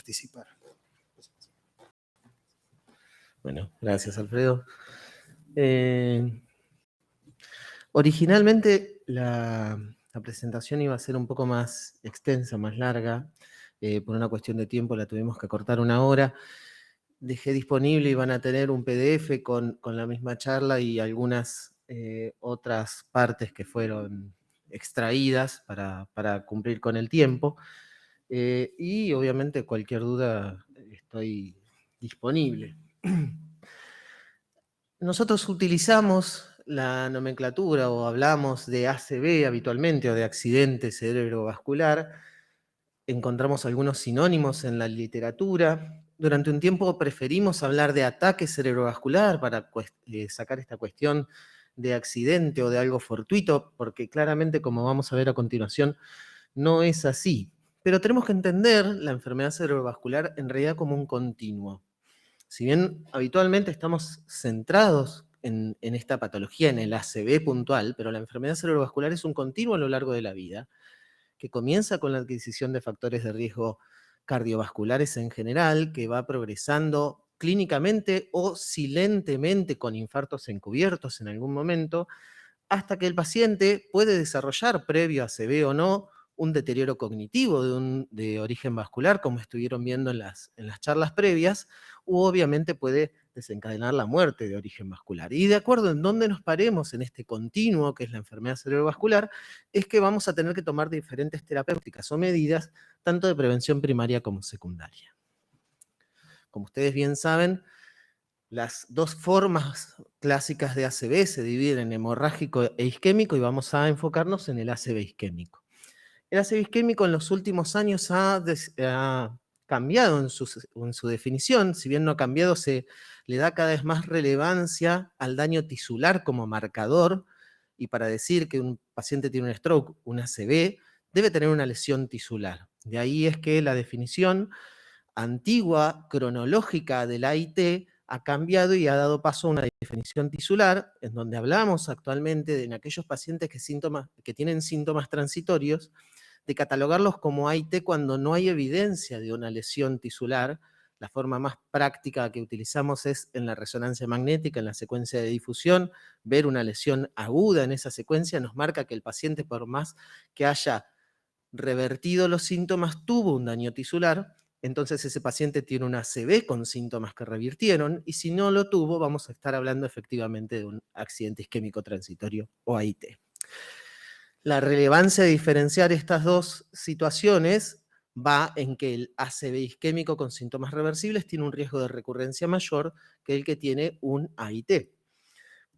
participar. Bueno, gracias, Alfredo. Originalmente la presentación iba a ser un poco más extensa, más larga. Por una cuestión de tiempo la tuvimos que cortar 1 hora. Dejé disponible y van a tener un PDF con la misma charla y algunas otras partes que fueron extraídas para cumplir con el tiempo. Y obviamente cualquier duda estoy disponible. Nosotros utilizamos la nomenclatura o hablamos de ACV habitualmente o de accidente cerebrovascular. Encontramos algunos sinónimos en la literatura. Durante un tiempo preferimos hablar de ataque cerebrovascular para sacar esta cuestión de accidente o de algo fortuito, porque claramente, como vamos a ver a continuación, no es así. Pero tenemos que entender la enfermedad cerebrovascular en realidad como un continuo. Si bien habitualmente estamos centrados en esta patología, en el ACV puntual, pero la enfermedad cerebrovascular es un continuo a lo largo de la vida, que comienza con la adquisición de factores de riesgo cardiovasculares en general, que va progresando clínicamente o silentemente con infartos encubiertos en algún momento, hasta que el paciente puede desarrollar, previo a ACV o no, un deterioro cognitivo de origen vascular, como estuvieron viendo en las charlas previas, u obviamente puede desencadenar la muerte de origen vascular. Y de acuerdo en dónde nos paremos en este continuo, que es la enfermedad cerebrovascular, es que vamos a tener que tomar diferentes terapéuticas o medidas, tanto de prevención primaria como secundaria. Como ustedes bien saben, las dos formas clásicas de ACV se dividen en hemorrágico e isquémico y vamos a enfocarnos en el ACV isquémico. El ACV isquémico en los últimos años ha cambiado en su definición. Si bien no ha cambiado, se le da cada vez más relevancia al daño tisular como marcador, y para decir que un paciente tiene un stroke, un ACV, debe tener una lesión tisular. De ahí es que la definición antigua, cronológica del AIT, ha cambiado y ha dado paso a una definición tisular, en donde hablamos actualmente de en aquellos pacientes que tienen síntomas transitorios, de catalogarlos como AIT cuando no hay evidencia de una lesión tisular. La forma más práctica que utilizamos es en la resonancia magnética, en la secuencia de difusión, ver una lesión aguda en esa secuencia nos marca que el paciente, por más que haya revertido los síntomas, tuvo un daño tisular. Entonces ese paciente tiene una ACV con síntomas que revirtieron, y si no lo tuvo, vamos a estar hablando efectivamente de un accidente isquémico transitorio o AIT. La relevancia de diferenciar estas dos situaciones va en que el ACV isquémico con síntomas reversibles tiene un riesgo de recurrencia mayor que el que tiene un AIT.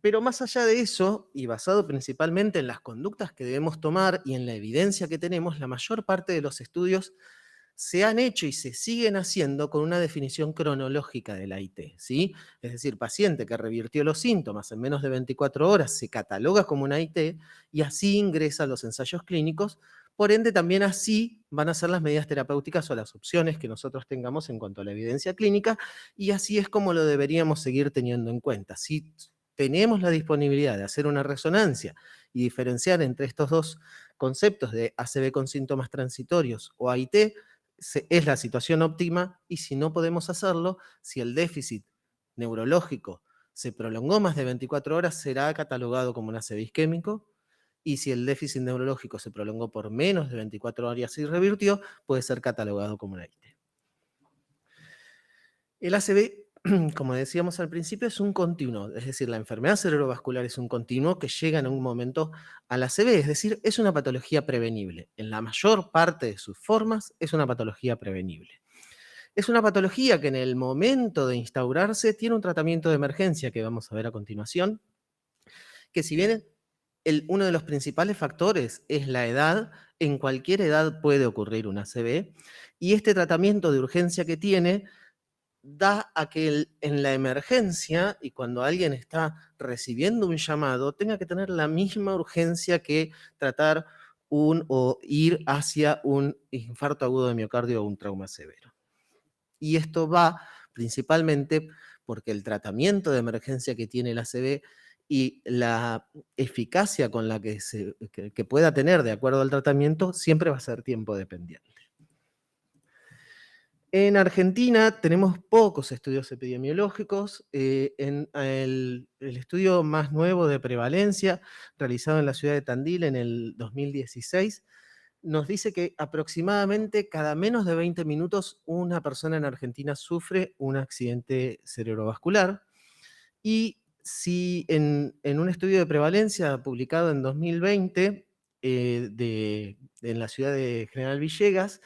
Pero más allá de eso, y basado principalmente en las conductas que debemos tomar y en la evidencia que tenemos, la mayor parte de los estudios se han hecho y se siguen haciendo con una definición cronológica del AIT, ¿sí? Es decir, paciente que revirtió los síntomas en menos de 24 horas se cataloga como un AIT y así ingresa a los ensayos clínicos. Por ende, también así van a ser las medidas terapéuticas o las opciones que nosotros tengamos en cuanto a la evidencia clínica, y así es como lo deberíamos seguir teniendo en cuenta. Si tenemos la disponibilidad de hacer una resonancia y diferenciar entre estos dos conceptos de ACV con síntomas transitorios o AIT, es la situación óptima, y si no podemos hacerlo, si el déficit neurológico se prolongó más de 24 horas, será catalogado como un ACV isquémico, y si el déficit neurológico se prolongó por menos de 24 horas y revirtió, puede ser catalogado como un AIT. El ACV, como decíamos al principio, es un continuo, es decir, la enfermedad cerebrovascular es un continuo que llega en un momento al ACV, es decir, es una patología prevenible. En la mayor parte de sus formas es una patología prevenible. Es una patología que en el momento de instaurarse tiene un tratamiento de emergencia que vamos a ver a continuación, que si bien uno de los principales factores es la edad, en cualquier edad puede ocurrir un ACV, y este tratamiento de urgencia que tiene da a que en la emergencia y cuando alguien está recibiendo un llamado tenga que tener la misma urgencia que tratar o ir hacia un infarto agudo de miocardio o un trauma severo. Y esto va principalmente porque el tratamiento de emergencia que tiene el ACV y la eficacia con la que pueda tener de acuerdo al tratamiento siempre va a ser tiempo dependiente. En Argentina tenemos pocos estudios epidemiológicos. En el estudio más nuevo de prevalencia, realizado en la ciudad de Tandil en el 2016, nos dice que aproximadamente cada menos de 20 minutos una persona en Argentina sufre un accidente cerebrovascular. Y si en un estudio de prevalencia publicado en 2020 en la ciudad de General Villegas,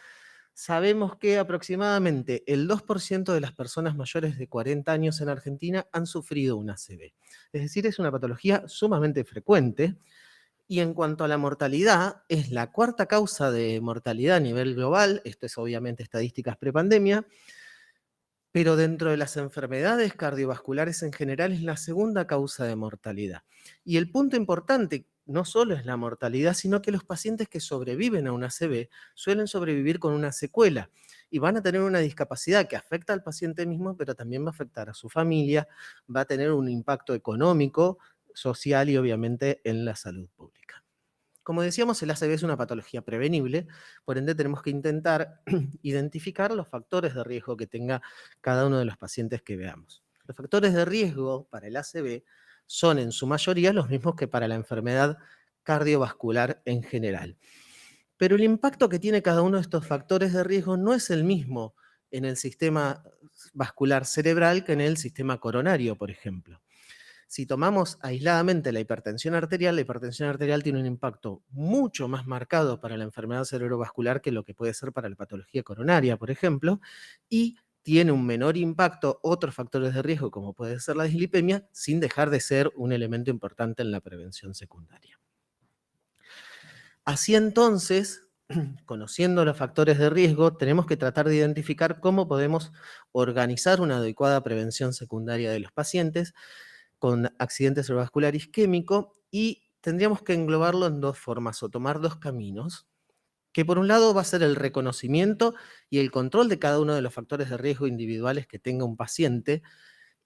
sabemos que aproximadamente el 2% de las personas mayores de 40 años en Argentina han sufrido un ACV. Es decir, es una patología sumamente frecuente. Y en cuanto a la mortalidad, es la cuarta causa de mortalidad a nivel global. Esto es obviamente estadísticas prepandemia, pero dentro de las enfermedades cardiovasculares en general es la segunda causa de mortalidad. Y el punto importante no solo es la mortalidad, sino que los pacientes que sobreviven a un ACV suelen sobrevivir con una secuela y van a tener una discapacidad que afecta al paciente mismo, pero también va a afectar a su familia, va a tener un impacto económico, social y obviamente en la salud pública. Como decíamos, el ACV es una patología prevenible, por ende tenemos que intentar identificar los factores de riesgo que tenga cada uno de los pacientes que veamos. Los factores de riesgo para el ACV son en su mayoría los mismos que para la enfermedad cardiovascular en general. Pero el impacto que tiene cada uno de estos factores de riesgo no es el mismo en el sistema vascular cerebral que en el sistema coronario, por ejemplo. Si tomamos aisladamente la hipertensión arterial tiene un impacto mucho más marcado para la enfermedad cerebrovascular que lo que puede ser para la patología coronaria, por ejemplo, y tiene un menor impacto otros factores de riesgo, como puede ser la dislipemia, sin dejar de ser un elemento importante en la prevención secundaria. Así entonces, conociendo los factores de riesgo, tenemos que tratar de identificar cómo podemos organizar una adecuada prevención secundaria de los pacientes con accidente cerebrovascular isquémico, y tendríamos que englobarlo en dos formas o tomar dos caminos, que por un lado va a ser el reconocimiento y el control de cada uno de los factores de riesgo individuales que tenga un paciente,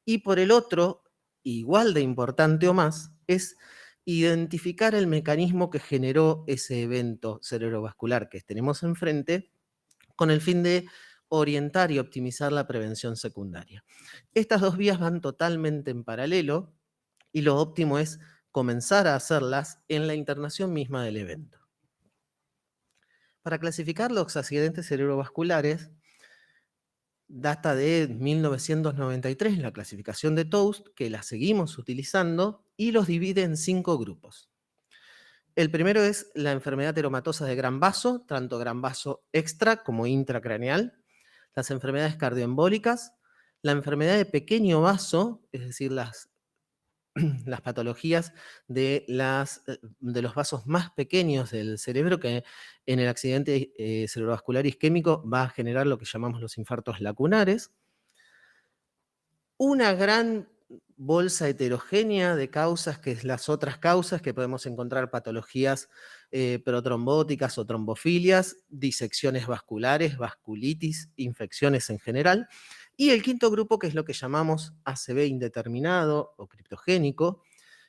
y por el otro, igual de importante o más, es identificar el mecanismo que generó ese evento cerebrovascular que tenemos enfrente con el fin de orientar y optimizar la prevención secundaria. Estas dos vías van totalmente en paralelo y lo óptimo es comenzar a hacerlas en la internación misma del evento. Para clasificar los accidentes cerebrovasculares, data de 1993 la clasificación de Toast, que la seguimos utilizando, y los divide en 5 grupos. El primero es la enfermedad teromatosa de gran vaso, tanto gran vaso extra como intracraneal, las enfermedades cardioembólicas, la enfermedad de pequeño vaso, es decir, las patologías de los vasos más pequeños del cerebro, que en el accidente cerebrovascular isquémico va a generar lo que llamamos los infartos lacunares. Una gran bolsa heterogénea de causas, que es las otras causas, que podemos encontrar patologías protrombóticas o trombofilias, disecciones vasculares, vasculitis, infecciones en general. Y el quinto grupo, que es lo que llamamos ACV indeterminado o criptogénico,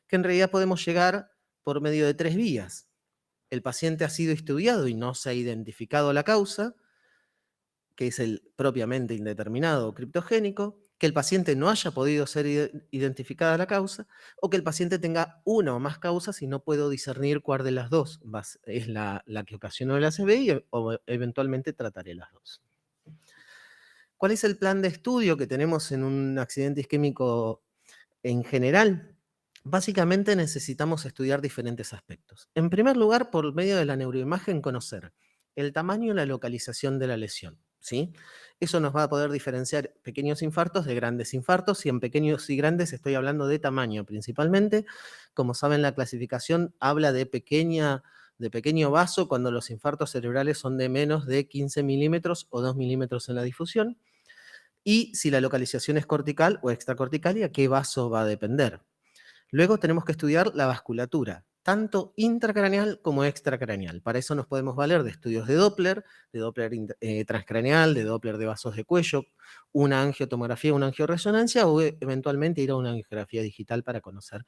que en realidad podemos llegar por medio de 3 vías. El paciente ha sido estudiado y no se ha identificado la causa, que es el propiamente indeterminado o criptogénico, que el paciente no haya podido ser identificada la causa, o que el paciente tenga una o más causas y no puedo discernir cuál de las dos es la que ocasionó el ACV y o eventualmente trataré las dos. ¿Cuál es el plan de estudio que tenemos en un accidente isquémico en general? Básicamente necesitamos estudiar diferentes aspectos. En primer lugar, por medio de la neuroimagen, conocer el tamaño y la localización de la lesión, ¿sí? Eso nos va a poder diferenciar pequeños infartos de grandes infartos, y en pequeños y grandes estoy hablando de tamaño principalmente. Como saben, la clasificación habla de pequeño vaso cuando los infartos cerebrales son de menos de 15 milímetros o 2 milímetros en la difusión, y si la localización es cortical o extracortical y a qué vaso va a depender. Luego tenemos que estudiar la vasculatura, tanto intracraneal como extracraneal. Para eso nos podemos valer de estudios de Doppler transcraneal, de Doppler de vasos de cuello, una angiotomografía, una angioresonancia, o eventualmente ir a una angiografía digital para conocer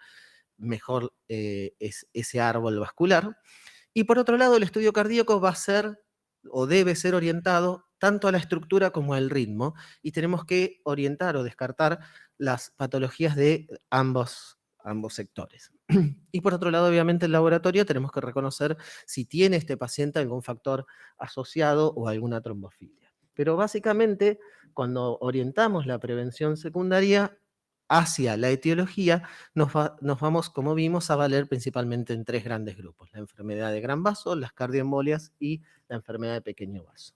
mejor ese árbol vascular. Y por otro lado, el estudio cardíaco va a ser o debe ser orientado tanto a la estructura como al ritmo, y tenemos que orientar o descartar las patologías de ambos sectores. Y por otro lado, obviamente, en el laboratorio tenemos que reconocer si tiene este paciente algún factor asociado o alguna trombofilia. Pero básicamente, cuando orientamos la prevención secundaria hacia la etiología, nos vamos, como vimos, a valer principalmente en tres grandes grupos: la enfermedad de gran vaso, las cardioembolias y la enfermedad de pequeño vaso.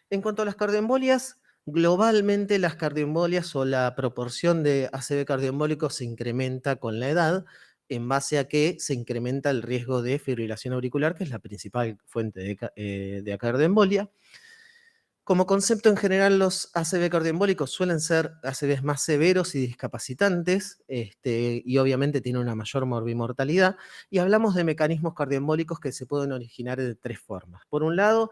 En cuanto a las cardioembolias, globalmente las cardioembolias o la proporción de ACV cardioembólico se incrementa con la edad, en base a que se incrementa el riesgo de fibrilación auricular, que es la principal fuente de cardioembolia. Como concepto en general, los ACV cardioembólicos suelen ser ACVs más severos y discapacitantes, y obviamente tienen una mayor morbimortalidad, y hablamos de mecanismos cardioembólicos que se pueden originar de tres formas. Por un lado,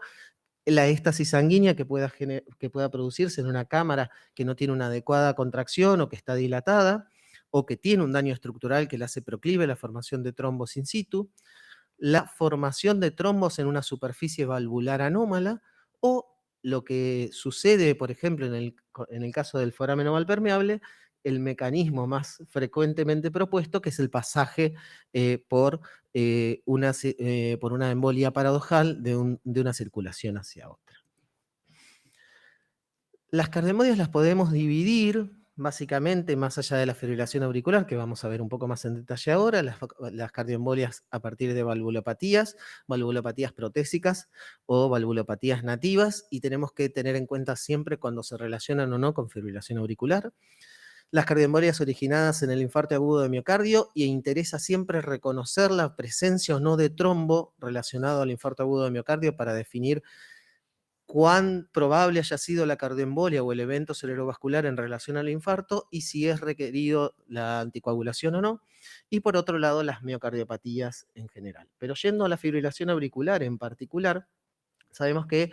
la éstasis sanguínea que pueda producirse en una cámara que no tiene una adecuada contracción o que está dilatada, o que tiene un daño estructural que le hace proclive a la formación de trombos in situ, la formación de trombos en una superficie valvular anómala, o lo que sucede, por ejemplo, en el caso del foramen oval permeable, el mecanismo más frecuentemente propuesto, que es el pasaje por una embolia paradojal de una circulación hacia otra. Las cardioembolias las podemos dividir, básicamente, más allá de la fibrilación auricular, que vamos a ver un poco más en detalle ahora, las cardioembolias a partir de valvulopatías protésicas o valvulopatías nativas, y tenemos que tener en cuenta siempre cuando se relacionan o no con fibrilación auricular. Las cardioembolias originadas en el infarto agudo de miocardio, y interesa siempre reconocer la presencia o no de trombo relacionado al infarto agudo de miocardio para definir cuán probable haya sido la cardioembolia o el evento cerebrovascular en relación al infarto, y si es requerido la anticoagulación o no. Y por otro lado, las miocardiopatías en general. Pero yendo a la fibrilación auricular en particular, sabemos que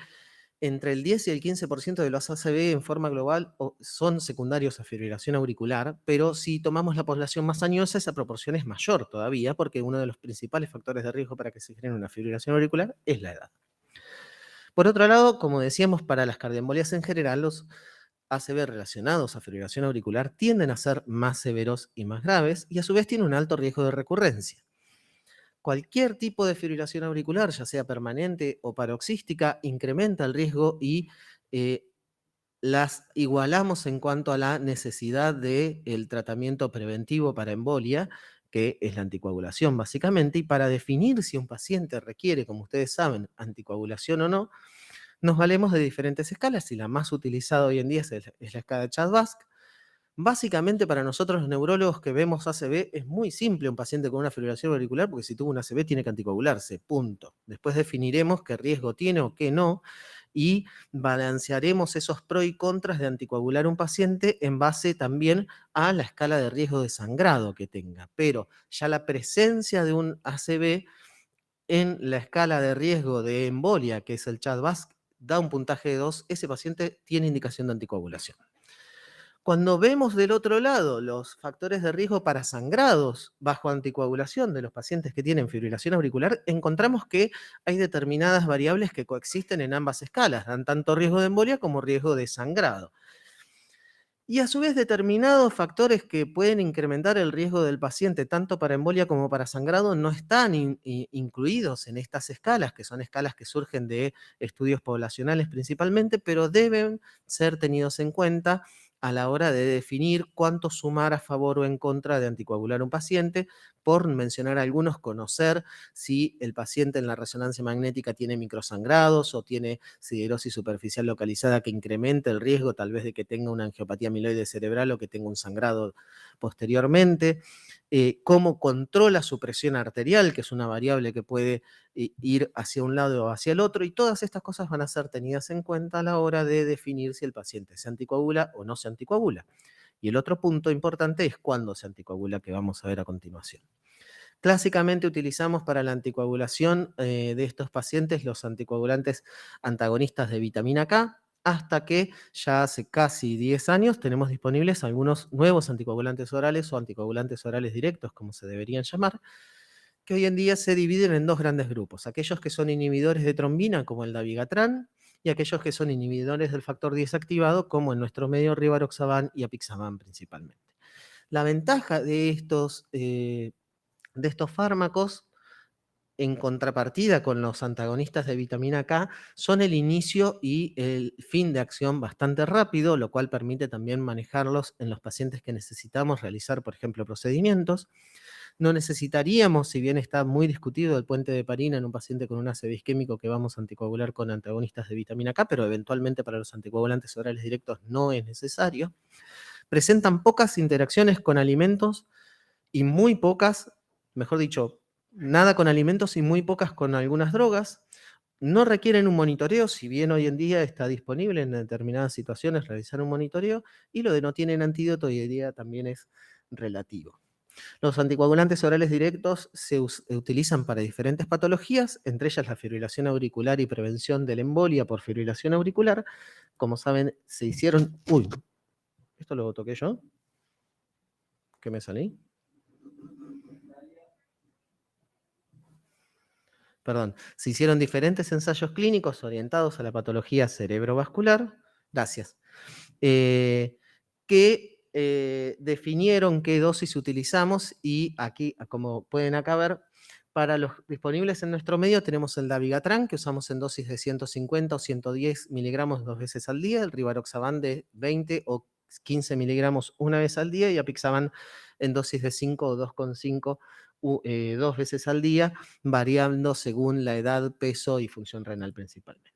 entre el 10 y el 15% de los ACV en forma global son secundarios a fibrilación auricular, pero si tomamos la población más añosa, esa proporción es mayor todavía, porque uno de los principales factores de riesgo para que se genere una fibrilación auricular es la edad. Por otro lado, como decíamos, para las cardioembolias en general, los ACV relacionados a fibrilación auricular tienden a ser más severos y más graves, y a su vez tienen un alto riesgo de recurrencia. Cualquier tipo de fibrilación auricular, ya sea permanente o paroxística, incrementa el riesgo, y las igualamos en cuanto a la necesidad del tratamiento preventivo para embolia, que es la anticoagulación básicamente. Y para definir si un paciente requiere, como ustedes saben, anticoagulación o no, nos valemos de diferentes escalas, y la más utilizada hoy en día es la escala de Chad-Bask. Básicamente, para nosotros los neurólogos que vemos ACV, es muy simple un paciente con una fibrilación auricular, porque si tuvo una ACV tiene que anticoagularse, punto. Después definiremos qué riesgo tiene o qué no, y balancearemos esos pros y contras de anticoagular un paciente en base también a la escala de riesgo de sangrado que tenga. Pero ya la presencia de un ACV en la escala de riesgo de embolia, que es el Chad-Bask, da un puntaje de 2, ese paciente tiene indicación de anticoagulación. Cuando vemos del otro lado los factores de riesgo para sangrados bajo anticoagulación de los pacientes que tienen fibrilación auricular, encontramos que hay determinadas variables que coexisten en ambas escalas, dan tanto riesgo de embolia como riesgo de sangrado. Y a su vez, determinados factores que pueden incrementar el riesgo del paciente tanto para embolia como para sangrado no están incluidos en estas escalas, que son escalas que surgen de estudios poblacionales principalmente, pero deben ser tenidos en cuenta a la hora de definir cuánto sumar a favor o en contra de anticoagular un paciente. Por mencionar algunos, conocer si el paciente en la resonancia magnética tiene microsangrados o tiene siderosis superficial localizada que incremente el riesgo tal vez de que tenga una angiopatía amiloide cerebral o que tenga un sangrado posteriormente. Cómo controla su presión arterial, que es una variable que puede ir hacia un lado o hacia el otro, y todas estas cosas van a ser tenidas en cuenta a la hora de definir si el paciente se anticoagula o no se anticoagula. Y el otro punto importante es cuándo se anticoagula, que vamos a ver a continuación. Clásicamente utilizamos para la anticoagulación de estos pacientes los anticoagulantes antagonistas de vitamina K, hasta que ya hace casi 10 años tenemos disponibles algunos nuevos anticoagulantes orales o anticoagulantes orales directos, como se deberían llamar, que hoy en día se dividen en dos grandes grupos: aquellos que son inhibidores de trombina, como el dabigatran, y aquellos que son inhibidores del factor 10 activado, como en nuestro medio rivaroxaban y apixaban principalmente. La ventaja de estos fármacos, en contrapartida con los antagonistas de vitamina K, son el inicio y el fin de acción bastante rápido, lo cual permite también manejarlos en los pacientes que necesitamos realizar, por ejemplo, procedimientos. No necesitaríamos, si bien está muy discutido el puente de heparina en un paciente con un ACV isquémico que vamos a anticoagular con antagonistas de vitamina K, pero eventualmente para los anticoagulantes orales directos no es necesario. Presentan pocas interacciones con alimentos y muy pocas, mejor dicho, nada con alimentos y muy pocas con algunas drogas. No requieren un monitoreo, si bien hoy en día está disponible en determinadas situaciones realizar un monitoreo, y lo de no tienen antídoto hoy en día también es relativo. Los anticoagulantes orales directos se utilizan para diferentes patologías, entre ellas la fibrilación auricular y prevención de la embolia por fibrilación auricular. Como saben, se hicieron... Uy, ¿esto lo toqué yo? ¿Qué me salí? Perdón, se hicieron diferentes ensayos clínicos orientados a la patología cerebrovascular, gracias, que definieron qué dosis utilizamos, y aquí, como pueden acá ver, para los disponibles en nuestro medio tenemos el dabigatran, que usamos en dosis de 150 o 110 miligramos 2 veces al día, el rivaroxaban de 20 o 15 miligramos una vez al día, y apixaban en dosis de 5 o 2,5 2 veces al día, variando según la edad, peso y función renal principalmente.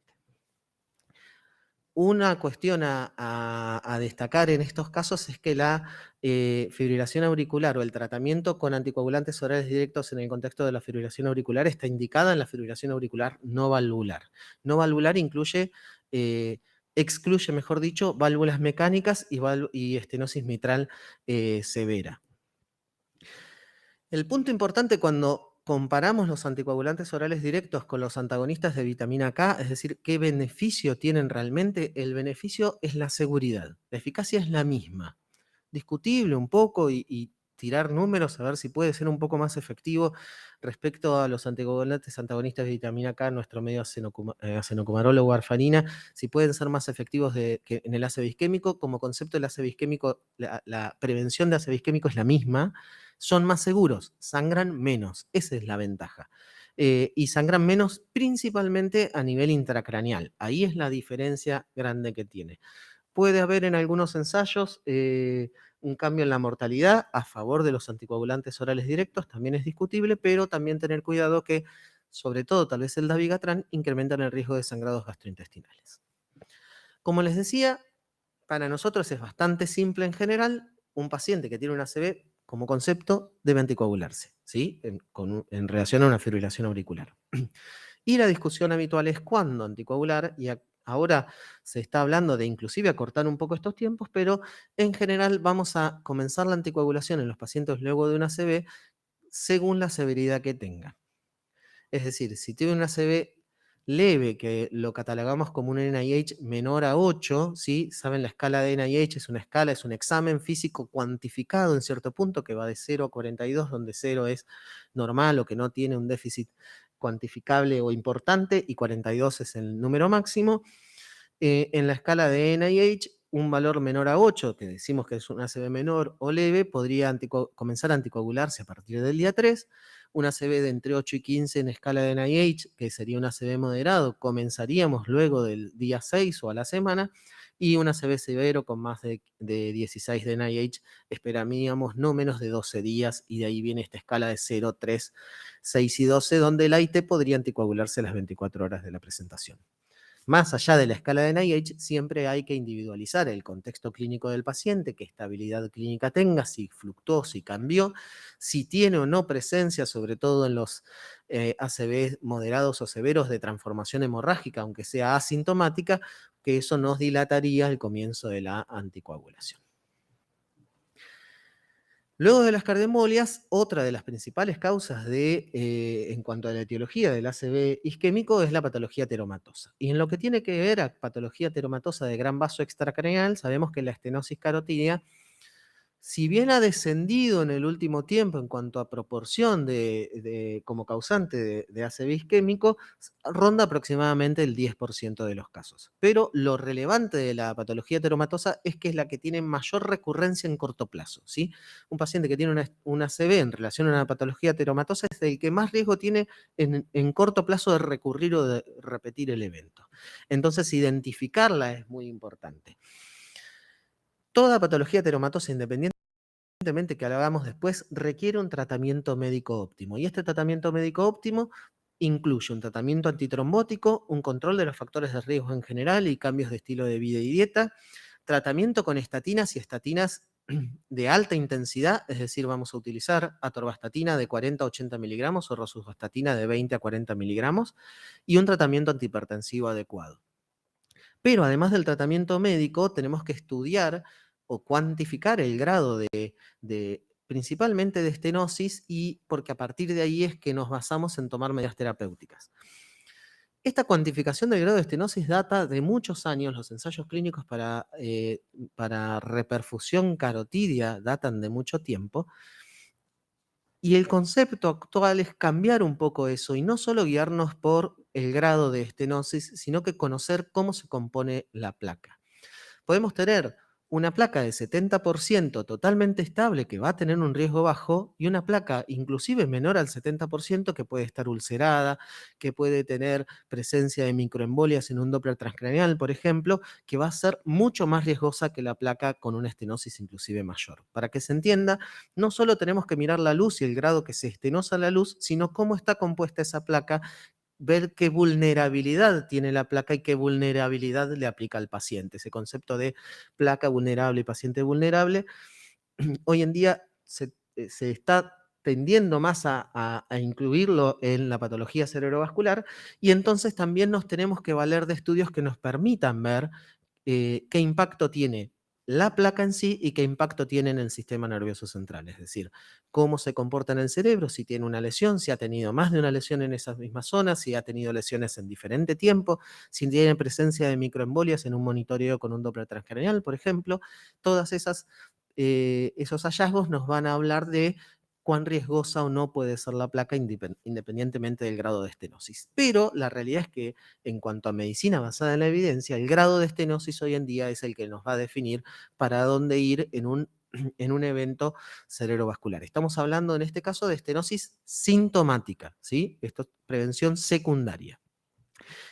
Una cuestión a destacar en estos casos es que la fibrilación auricular o el tratamiento con anticoagulantes orales directos en el contexto de la fibrilación auricular está indicada en la fibrilación auricular no valvular. No valvular excluye, mejor dicho, válvulas mecánicas y estenosis mitral severa. El punto importante cuando comparamos los anticoagulantes orales directos con los antagonistas de vitamina K, es decir, qué beneficio tienen realmente, el beneficio es la seguridad. La eficacia es la misma. Discutible un poco y tirar números a ver si puede ser un poco más efectivo respecto a los anticoagulantes antagonistas de vitamina K, nuestro medio acenocumarol o warfarina, si pueden ser más efectivos que en el ACV isquémico. Como concepto, el ACV isquémico, la prevención de ACV isquémico es la misma. Son más seguros, sangran menos, esa es la ventaja. Y sangran menos principalmente a nivel intracraneal. Ahí es la diferencia grande que tiene. Puede haber en algunos ensayos un cambio en la mortalidad a favor de los anticoagulantes orales directos, también es discutible, pero también tener cuidado que, sobre todo tal vez el dabigatran, incrementan el riesgo de sangrados gastrointestinales. Como les decía, para nosotros es bastante simple en general. Un paciente que tiene una ACV, como concepto, debe anticoagularse, ¿sí? En relación a una fibrilación auricular. Y la discusión habitual es cuándo anticoagular, y ahora se está hablando de inclusive acortar un poco estos tiempos, pero en general vamos a comenzar la anticoagulación en los pacientes luego de una ACV según la severidad que tenga. Es decir, si tiene una ACV leve, que lo catalogamos como un NIH menor a 8, ¿sí? Saben, la escala de NIH es una escala, es un examen físico cuantificado en cierto punto que va de 0 a 42, donde 0 es normal o que no tiene un déficit cuantificable o importante, y 42 es el número máximo. En la escala de NIH, un valor menor a 8, que decimos que es un ACV menor o leve, podría comenzar a anticoagularse a partir del día 3. Un ACV de entre 8 y 15 en escala de NIH, que sería un ACV moderado, comenzaríamos luego del día 6 o a la semana. Y un ACV severo con más de 16 de NIH, esperaríamos no menos de 12 días, y de ahí viene esta escala de 0, 3, 6 y 12, donde el AIT podría anticoagularse a las 24 horas de la presentación. Más allá de la escala de NIH, siempre hay que individualizar el contexto clínico del paciente, qué estabilidad clínica tenga, si fluctuó, si cambió, si tiene o no presencia, sobre todo en los ACV moderados o severos de transformación hemorrágica, aunque sea asintomática, que eso nos dilataría el comienzo de la anticoagulación. Luego de las cardiomolias, otra de las principales causas en cuanto a la etiología del ACV isquémico es la patología teromatosa. Y en lo que tiene que ver a patología teromatosa de gran vaso extracraneal, sabemos que la estenosis carotídea Si bien ha descendido en el último tiempo en cuanto a proporción como causante de ACV isquémico, ronda aproximadamente el 10% de los casos. Pero lo relevante de la patología teromatosa es que es la que tiene mayor recurrencia en corto plazo, ¿sí? Un paciente que tiene una ACV en relación a una patología teromatosa es el que más riesgo tiene en corto plazo de recurrir o de repetir el evento. Entonces, identificarla es muy importante. Toda patología teromatosa, independientemente que lo hagamos después, requiere un tratamiento médico óptimo. Y este tratamiento médico óptimo incluye un tratamiento antitrombótico, un control de los factores de riesgo en general y cambios de estilo de vida y dieta, tratamiento con estatinas y estatinas de alta intensidad, es decir, vamos a utilizar atorvastatina de 40 a 80 miligramos o rosuvastatina de 20 a 40 miligramos y un tratamiento antihipertensivo adecuado. Pero además del tratamiento médico, tenemos que estudiar o cuantificar el grado principalmente de estenosis, y porque a partir de ahí es que nos basamos en tomar medidas terapéuticas. Esta cuantificación del grado de estenosis data de muchos años. Los ensayos clínicos para reperfusión carotidia datan de mucho tiempo. Y el concepto actual es cambiar un poco eso y no solo guiarnos por el grado de estenosis, sino que conocer cómo se compone la placa. Podemos tener una placa de 70% totalmente estable que va a tener un riesgo bajo y una placa inclusive menor al 70% que puede estar ulcerada, que puede tener presencia de microembolias en un Doppler transcraneal, por ejemplo, que va a ser mucho más riesgosa que la placa con una estenosis inclusive mayor. Para que se entienda, no solo tenemos que mirar la luz y el grado que se estenosa la luz, sino cómo está compuesta esa placa, ver qué vulnerabilidad tiene la placa y qué vulnerabilidad le aplica al paciente. Ese concepto de placa vulnerable y paciente vulnerable, hoy en día se está tendiendo más a incluirlo en la patología cerebrovascular, y entonces también nos tenemos que valer de estudios que nos permitan ver qué impacto tiene la placa en sí y qué impacto tiene en el sistema nervioso central. Es decir, cómo se comporta en el cerebro, si tiene una lesión, si ha tenido más de una lesión en esas mismas zonas, si ha tenido lesiones en diferente tiempo, si tiene presencia de microembolias en un monitoreo con un Doppler transcranial, por ejemplo. Todas esos hallazgos nos van a hablar de cuán riesgosa o no puede ser la placa independientemente del grado de estenosis. Pero la realidad es que en cuanto a medicina basada en la evidencia, el grado de estenosis hoy en día es el que nos va a definir para dónde ir en un evento cerebrovascular. Estamos hablando en este caso de estenosis sintomática, ¿sí? Esto es prevención secundaria.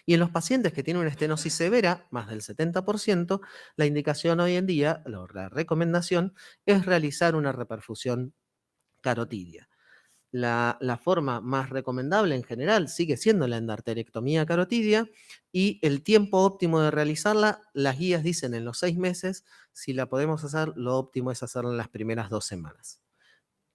Y en los pacientes que tienen una estenosis severa, más del 70%, la indicación hoy en día, la recomendación, es realizar una reperfusión carotidia. La forma más recomendable en general sigue siendo la endarterectomía carotidia, y el tiempo óptimo de realizarla, las guías dicen en los 6 meses. Si la podemos hacer, lo óptimo es hacerla en las primeras 2 semanas.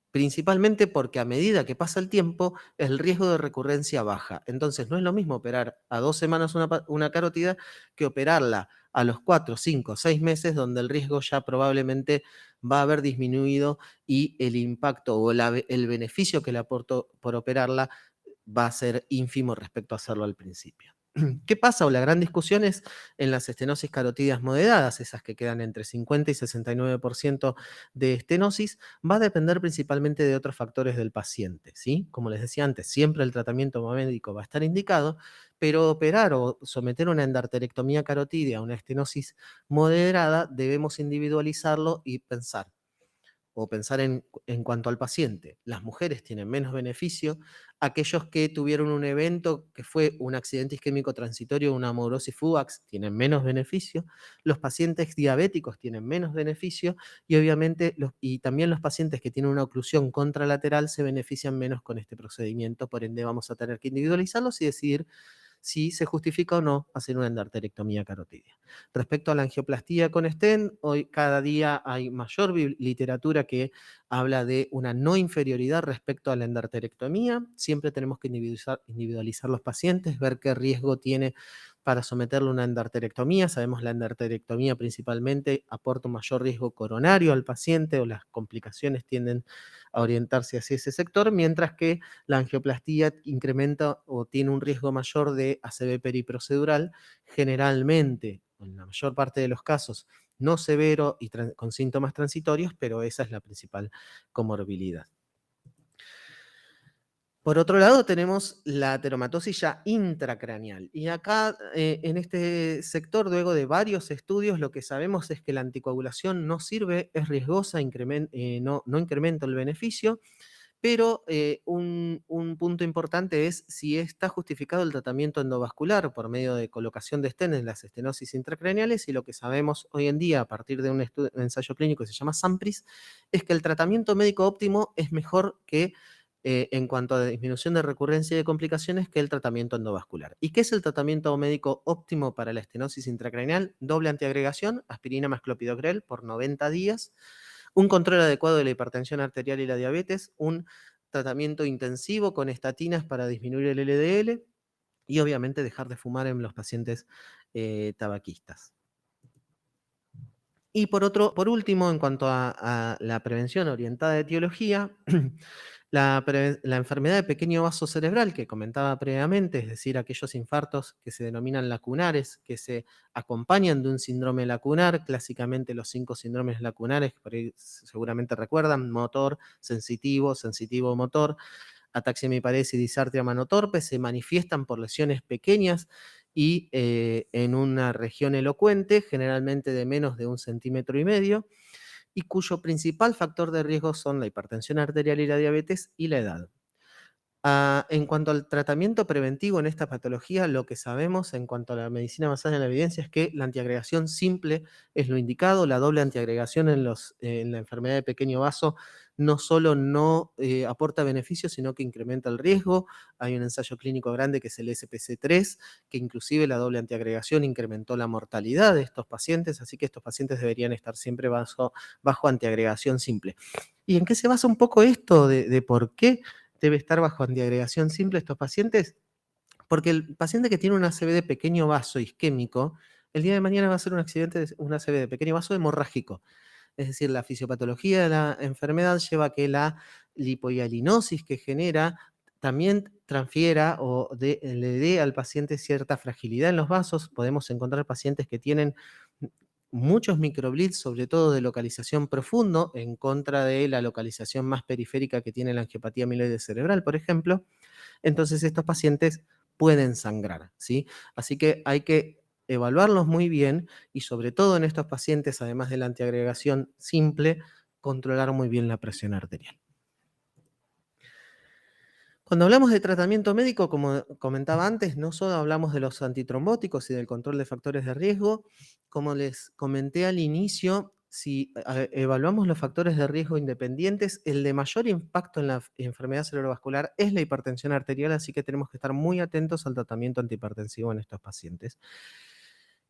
Principalmente porque a medida que pasa el tiempo, el riesgo de recurrencia baja. Entonces, no es lo mismo operar a 2 semanas una carótida que operarla a los 4, 5, 6 meses, donde el riesgo ya probablemente va a haber disminuido y el impacto o el beneficio que le aportó por operarla va a ser ínfimo respecto a hacerlo al principio. ¿Qué pasa? O la gran discusión es en las estenosis carotidas moderadas, esas que quedan entre 50 y 69% de estenosis. Va a depender principalmente de otros factores del paciente, ¿sí? Como les decía antes, siempre el tratamiento médico va a estar indicado, pero operar o someter una endarterectomía carotidia a una estenosis moderada, debemos individualizarlo y pensar en cuanto al paciente. Las mujeres tienen menos beneficio, aquellos que tuvieron un evento que fue un accidente isquémico transitorio, una amaurosis fugax, tienen menos beneficio, los pacientes diabéticos tienen menos beneficio, y obviamente y también los pacientes que tienen una oclusión contralateral se benefician menos con este procedimiento. Por ende, vamos a tener que individualizarlos y decidir si se justifica o no hacer una endarterectomía carotidia. Respecto a la angioplastía con stent, hoy cada día hay mayor literatura que habla de una no inferioridad respecto a la endarterectomía. Siempre tenemos que individualizar los pacientes, ver qué riesgo tiene para someterle a una endarterectomía. Sabemos la endarterectomía principalmente aporta un mayor riesgo coronario al paciente, o las complicaciones tienden a orientarse hacia ese sector, mientras que la angioplastía incrementa o tiene un riesgo mayor de ACV periprocedural, generalmente, en la mayor parte de los casos, no severo y con síntomas transitorios, pero esa es la principal comorbilidad. Por otro lado, tenemos la ateromatosis ya intracraneal. Y acá, en este sector, luego de varios estudios, lo que sabemos es que la anticoagulación no sirve, es riesgosa, no incrementa el beneficio, pero un punto importante es si está justificado el tratamiento endovascular por medio de colocación de stent en las estenosis intracraneales, y lo que sabemos hoy en día a partir de un ensayo clínico que se llama SAMPRIS es que el tratamiento médico óptimo es mejor que en cuanto a disminución de recurrencia y de complicaciones que el tratamiento endovascular. ¿Y qué es el tratamiento médico óptimo para la estenosis intracraneal? Doble antiagregación, aspirina más clopidogrel por 90 días, un control adecuado de la hipertensión arterial y la diabetes, un tratamiento intensivo con estatinas para disminuir el LDL y obviamente dejar de fumar en los pacientes tabaquistas. Y por último, en cuanto a la prevención orientada a etiología, la enfermedad de pequeño vaso cerebral que comentaba previamente, es decir, aquellos infartos que se denominan lacunares, que se acompañan de un síndrome lacunar, clásicamente los 5 síndromes lacunares, que por ahí seguramente recuerdan: motor, sensitivo, sensitivo-motor, ataxia hemiparesis y disartria manotorpe, se manifiestan por lesiones pequeñas y en una región elocuente, generalmente de menos de 1,5 cm, y cuyo principal factor de riesgo son la hipertensión arterial y la diabetes y la edad. En cuanto al tratamiento preventivo en esta patología, lo que sabemos en cuanto a la medicina basada en la evidencia es que la antiagregación simple es lo indicado. La doble antiagregación en la enfermedad de pequeño vaso no solo no aporta beneficios, sino que incrementa el riesgo. Hay un ensayo clínico grande que es el SPC3, que inclusive la doble antiagregación incrementó la mortalidad de estos pacientes, así que estos pacientes deberían estar siempre bajo antiagregación simple. ¿Y en qué se basa un poco esto de por qué debe estar bajo antiagregación simple estos pacientes? Porque el paciente que tiene un ACV de pequeño vaso isquémico, el día de mañana va a ser un ACV de pequeño vaso hemorrágico. Es decir, la fisiopatología de la enfermedad lleva a que la lipohialinosis que genera también transfiera o le dé al paciente cierta fragilidad en los vasos. Podemos encontrar pacientes que tienen muchos microblitz, sobre todo de localización profundo, en contra de la localización más periférica que tiene la angiopatía amiloide cerebral, por ejemplo. Entonces estos pacientes pueden sangrar, ¿sí? Así que hay que evaluarlos muy bien y sobre todo en estos pacientes, además de la antiagregación simple, controlar muy bien la presión arterial. Cuando hablamos de tratamiento médico, como comentaba antes, no solo hablamos de los antitrombóticos y del control de factores de riesgo. Como les comenté al inicio, si evaluamos los factores de riesgo independientes, el de mayor impacto en la enfermedad cerebrovascular es la hipertensión arterial, así que tenemos que estar muy atentos al tratamiento antihipertensivo en estos pacientes.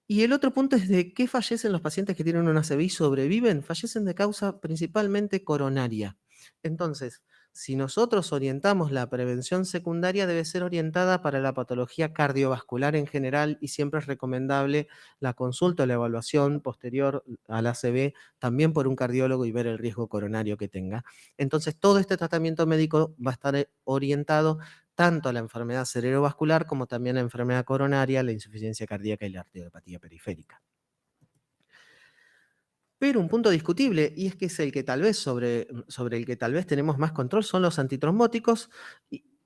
Y el otro punto es: ¿de qué fallecen los pacientes que tienen una ACV y sobreviven? Fallecen de causa principalmente coronaria. Entonces, si nosotros orientamos la prevención secundaria, debe ser orientada para la patología cardiovascular en general, y siempre es recomendable la consulta o la evaluación posterior al ACV también por un cardiólogo y ver el riesgo coronario que tenga. Entonces, todo este tratamiento médico va a estar orientado tanto a la enfermedad cerebrovascular como también a la enfermedad coronaria, la insuficiencia cardíaca y la arteriopatía periférica. Pero un punto discutible, y es que es el que tal vez sobre el que tal vez tenemos más control, son los antitrombóticos,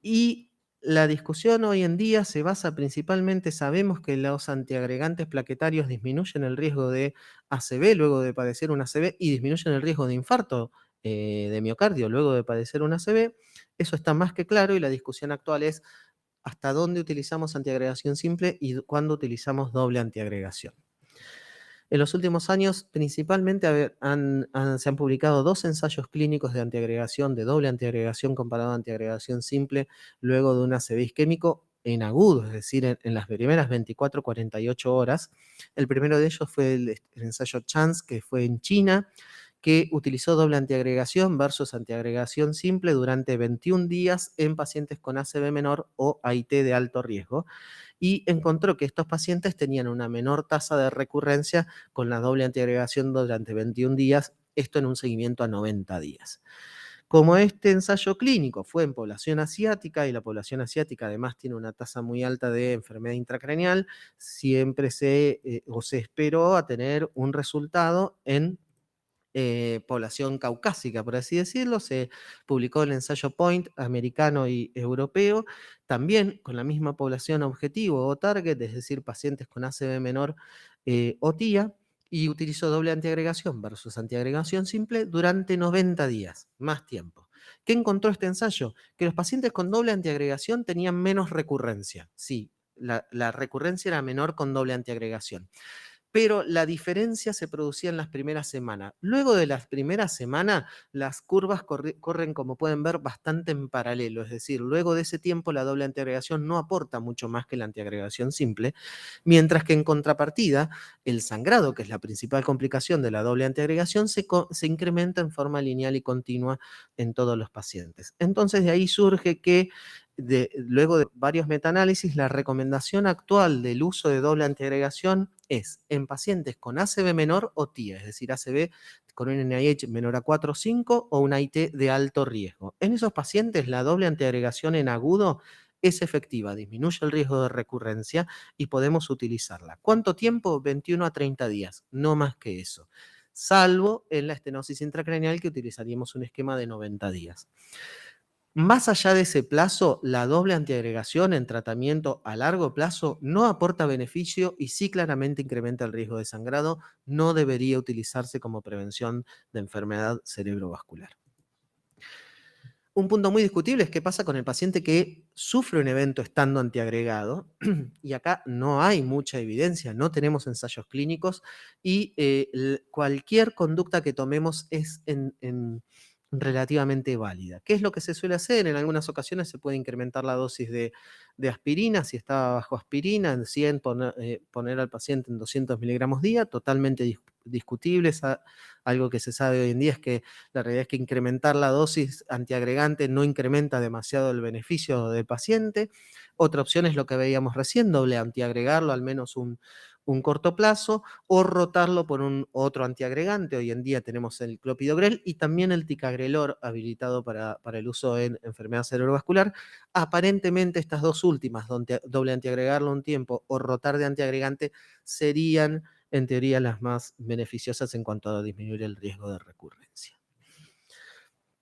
y la discusión hoy en día se basa principalmente: sabemos que los antiagregantes plaquetarios disminuyen el riesgo de ACV luego de padecer un ACV y disminuyen el riesgo de infarto de miocardio luego de padecer un ACV. Eso está más que claro, y la discusión actual es hasta dónde utilizamos antiagregación simple y cuándo utilizamos doble antiagregación. En los últimos años, principalmente se han publicado 2 ensayos clínicos de antiagregación, de doble antiagregación comparado a antiagregación simple, luego de un ACV isquémico en agudo, es decir, en las primeras 24, 48 horas. El primero de ellos fue el ensayo CHANCE, que fue en China, que utilizó doble antiagregación versus antiagregación simple durante 21 días en pacientes con ACV menor o AIT de alto riesgo, y encontró que estos pacientes tenían una menor tasa de recurrencia con la doble antiagregación durante 21 días, esto en un seguimiento a 90 días. Como este ensayo clínico fue en población asiática, y la población asiática además tiene una tasa muy alta de enfermedad intracraneal, siempre se esperó a tener un resultado en población caucásica, por así decirlo. Se publicó el ensayo Point americano y europeo, también con la misma población objetivo o target, es decir, pacientes con ACV menor o TIA, y utilizó doble antiagregación versus antiagregación simple durante 90 días, más tiempo. ¿Qué encontró este ensayo? Que los pacientes con doble antiagregación tenían menos recurrencia. Sí, la recurrencia era menor con doble antiagregación, pero la diferencia se producía en las primeras semanas. Luego de las primeras semanas, las curvas corren, como pueden ver, bastante en paralelo, es decir, luego de ese tiempo la doble antiagregación no aporta mucho más que la antiagregación simple, mientras que en contrapartida, el sangrado, que es la principal complicación de la doble antiagregación, se incrementa en forma lineal y continua en todos los pacientes. Entonces de ahí surge que luego de varios metaanálisis, la recomendación actual del uso de doble antiagregación es en pacientes con ACV menor o TIA, es decir, ACV con un NIH menor a 4 o 5 o una IT de alto riesgo. En esos pacientes, la doble antiagregación en agudo es efectiva, disminuye el riesgo de recurrencia y podemos utilizarla. ¿Cuánto tiempo? 21 a 30 días, no más que eso, salvo en la estenosis intracraneal, que utilizaríamos un esquema de 90 días. Más allá de ese plazo, la doble antiagregación en tratamiento a largo plazo no aporta beneficio y sí claramente incrementa el riesgo de sangrado. No debería utilizarse como prevención de enfermedad cerebrovascular. Un punto muy discutible es qué pasa con el paciente que sufre un evento estando antiagregado, y acá no hay mucha evidencia, no tenemos ensayos clínicos, y cualquier conducta que tomemos es relativamente válida. ¿Qué es lo que se suele hacer? En algunas ocasiones se puede incrementar la dosis de aspirina, si está bajo aspirina, en 100 poner al paciente en 200 miligramos día, totalmente discutible. Algo que se sabe hoy en día es que la realidad es que incrementar la dosis antiagregante no incrementa demasiado el beneficio del paciente. Otra opción es lo que veíamos recién, doble antiagregarlo al menos un corto plazo, o rotarlo por un otro antiagregante. Hoy en día tenemos el clopidogrel y también el ticagrelor habilitado para el uso en enfermedad cerebrovascular. Aparentemente estas dos últimas, doble antiagregarlo un tiempo o rotar de antiagregante, serían en teoría las más beneficiosas en cuanto a disminuir el riesgo de recurrencia.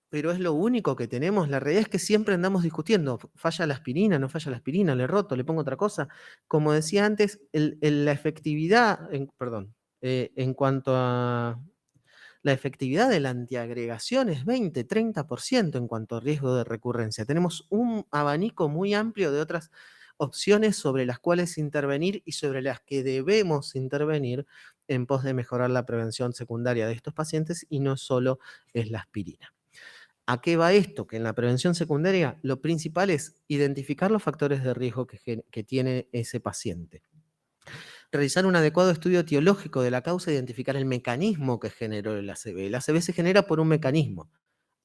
Pero es lo único que tenemos. La realidad es que siempre andamos discutiendo, falla la aspirina, no falla la aspirina, le roto, le pongo otra cosa. Como decía antes, la efectividad, en cuanto a la efectividad de la antiagregación es 20-30% en cuanto a riesgo de recurrencia. Tenemos un abanico muy amplio de otras opciones sobre las cuales intervenir y sobre las que debemos intervenir en pos de mejorar la prevención secundaria de estos pacientes, y no solo es la aspirina. ¿A qué va esto? Que en la prevención secundaria lo principal es identificar los factores de riesgo que tiene ese paciente, realizar un adecuado estudio etiológico de la causa, identificar el mecanismo que generó el ACV. El ACV se genera por un mecanismo.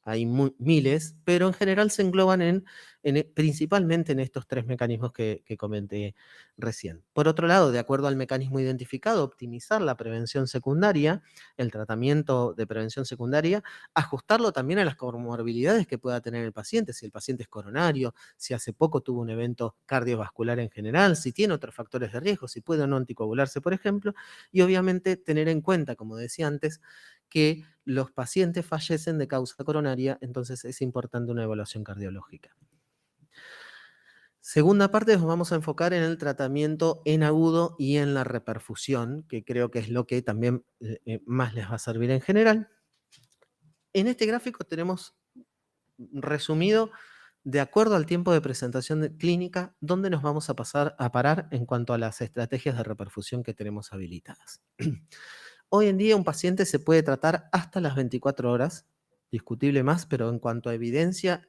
Hay miles, pero en general se engloban principalmente en estos tres mecanismos que comenté recién. Por otro lado, de acuerdo al mecanismo identificado, optimizar la prevención secundaria, el tratamiento de prevención secundaria, ajustarlo también a las comorbilidades que pueda tener el paciente, si el paciente es coronario, si hace poco tuvo un evento cardiovascular en general, si tiene otros factores de riesgo, si puede o no anticoagularse, por ejemplo, y obviamente tener en cuenta, como decía antes, que los pacientes fallecen de causa coronaria, entonces es importante una evaluación cardiológica. Segunda parte, nos vamos a enfocar en el tratamiento en agudo y en la reperfusión, que creo que es lo que también más les va a servir en general. En este gráfico tenemos resumido, de acuerdo al tiempo de presentación clínica, dónde nos vamos a parar en cuanto a las estrategias de reperfusión que tenemos habilitadas. Hoy en día un paciente se puede tratar hasta las 24 horas, discutible más, pero en cuanto a evidencia,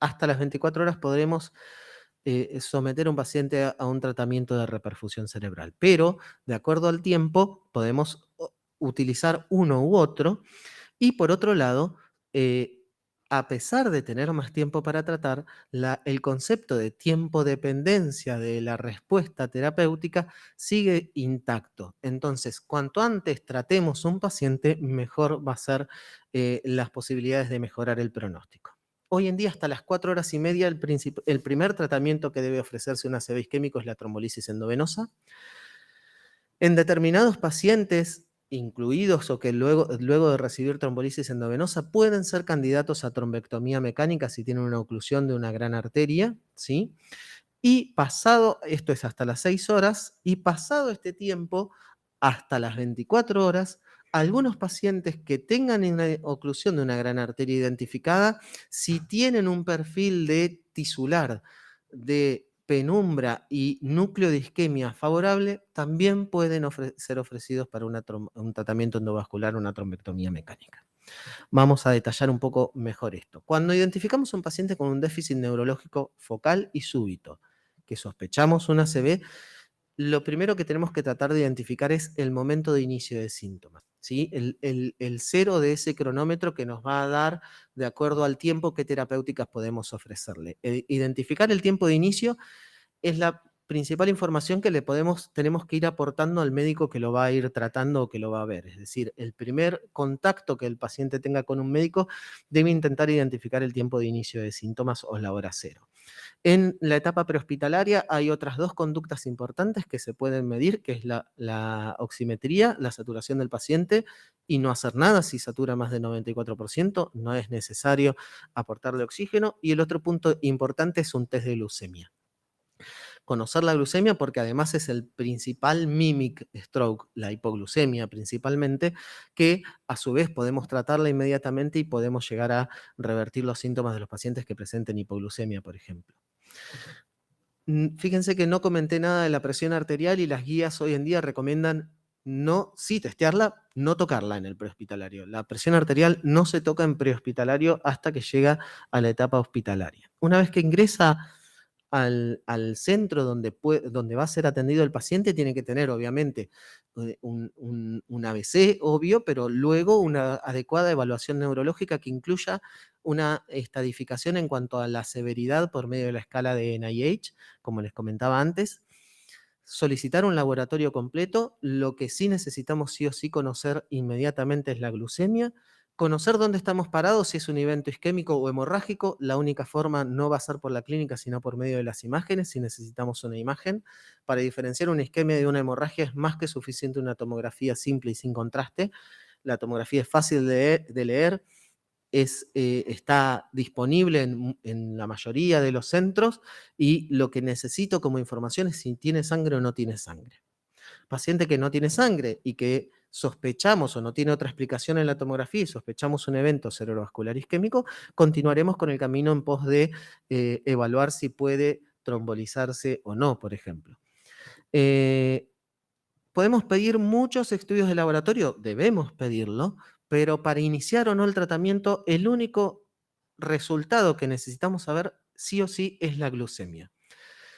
hasta las 24 horas podremos someter a un paciente a un tratamiento de reperfusión cerebral. Pero, de acuerdo al tiempo, podemos utilizar uno u otro. Y por otro lado, A pesar de tener más tiempo para tratar, el concepto de tiempo dependencia de la respuesta terapéutica sigue intacto. Entonces, cuanto antes tratemos un paciente, mejor va a ser las posibilidades de mejorar el pronóstico. Hoy en día, hasta las 4 horas y media, el primer tratamiento que debe ofrecerse un ACV isquémico es la trombolisis endovenosa. En determinados pacientes, incluidos o que luego de recibir trombolisis endovenosa, pueden ser candidatos a trombectomía mecánica si tienen una oclusión de una gran arteria, ¿sí? Y pasado, esto es hasta las 6 horas, y pasado este tiempo, hasta las 24 horas, algunos pacientes que tengan una oclusión de una gran arteria identificada, si tienen un perfil de tisular, de penumbra y núcleo de isquemia favorable, también pueden ser ofrecidos para un tratamiento endovascular, una trombectomía mecánica. Vamos a detallar un poco mejor esto. Cuando identificamos un paciente con un déficit neurológico focal y súbito, que sospechamos un ACV, lo primero que tenemos que tratar de identificar es el momento de inicio de síntomas, ¿sí? El cero de ese cronómetro que nos va a dar, de acuerdo al tiempo, qué terapéuticas podemos ofrecerle. Identificar el tiempo de inicio es la principal información que tenemos que ir aportando al médico que lo va a ir tratando o que lo va a ver. Es decir, el primer contacto que el paciente tenga con un médico debe intentar identificar el tiempo de inicio de síntomas o la hora cero. En la etapa prehospitalaria hay otras dos conductas importantes que se pueden medir, que es la oximetría, la saturación del paciente, y no hacer nada. Si satura más del 94%, no es necesario aportarle oxígeno. Y el otro punto importante es un test de glucemia. Conocer la glucemia porque además es el principal mimic stroke, la hipoglucemia principalmente, que a su vez podemos tratarla inmediatamente y podemos llegar a revertir los síntomas de los pacientes que presenten hipoglucemia, por ejemplo. Fíjense que no comenté nada de la presión arterial y las guías hoy en día recomiendan sí testearla, no tocarla en el prehospitalario. La presión arterial no se toca en prehospitalario hasta que llega a la etapa hospitalaria. Una vez que ingresa al centro donde va a ser atendido el paciente, tiene que tener obviamente un ABC obvio, pero luego una adecuada evaluación neurológica que incluya una estadificación en cuanto a la severidad por medio de la escala de NIH, como les comentaba antes. Solicitar un laboratorio completo. Lo que sí necesitamos sí o sí conocer inmediatamente es la glucemia. Conocer dónde estamos parados, si es un evento isquémico o hemorrágico. La única forma no va a ser por la clínica, sino por medio de las imágenes, si necesitamos una imagen. Para diferenciar una isquemia de una hemorragia es más que suficiente una tomografía simple y sin contraste. La tomografía es fácil de leer, está disponible en la mayoría de los centros, y lo que necesito como información es si tiene sangre o no tiene sangre. Paciente que no tiene sangre y que sospechamos o no tiene otra explicación en la tomografía y sospechamos un evento cerebrovascular isquémico, continuaremos con el camino en pos de evaluar si puede trombolizarse o no, por ejemplo. ¿Podemos pedir muchos estudios de laboratorio? Debemos pedirlo, pero para iniciar o no el tratamiento, el único resultado que necesitamos saber sí o sí es la glucemia.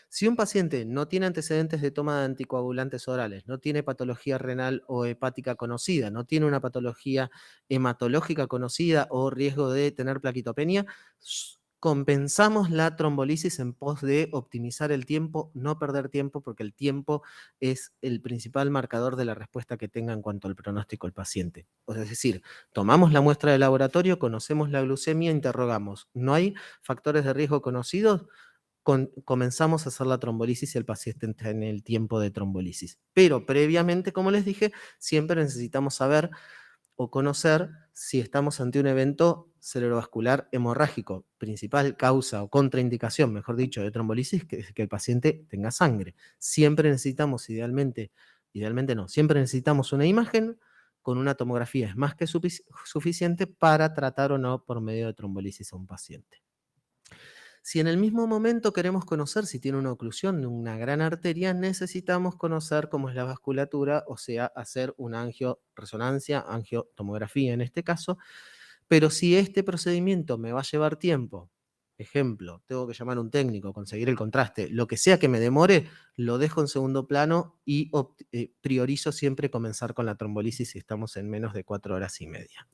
Si un paciente no tiene antecedentes de toma de anticoagulantes orales, no tiene patología renal o hepática conocida, no tiene una patología hematológica conocida o riesgo de tener plaquitopenia, compensamos la trombolisis en pos de optimizar el tiempo, no perder tiempo, porque el tiempo es el principal marcador de la respuesta que tenga en cuanto al pronóstico el paciente. Es decir, tomamos la muestra de laboratorio, conocemos la glucemia, interrogamos. ¿No hay factores de riesgo conocidos? Comenzamos a hacer la trombolisis y el paciente está en el tiempo de trombolisis. Pero previamente, como les dije, siempre necesitamos saber o conocer si estamos ante un evento cerebrovascular hemorrágico. Principal causa o contraindicación, mejor dicho, de trombolisis, que es que el paciente tenga sangre. Siempre necesitamos, idealmente no, siempre necesitamos una imagen con una tomografía. Es más que suficiente para tratar o no por medio de trombolisis a un paciente. Si en el mismo momento queremos conocer si tiene una oclusión de una gran arteria, necesitamos conocer cómo es la vasculatura, o sea, hacer una angioresonancia, angiotomografía en este caso. Pero si este procedimiento me va a llevar tiempo, ejemplo, tengo que llamar a un técnico, conseguir el contraste, lo que sea que me demore, lo dejo en segundo plano y priorizo siempre comenzar con la trombolisis si estamos en menos de 4 horas y media.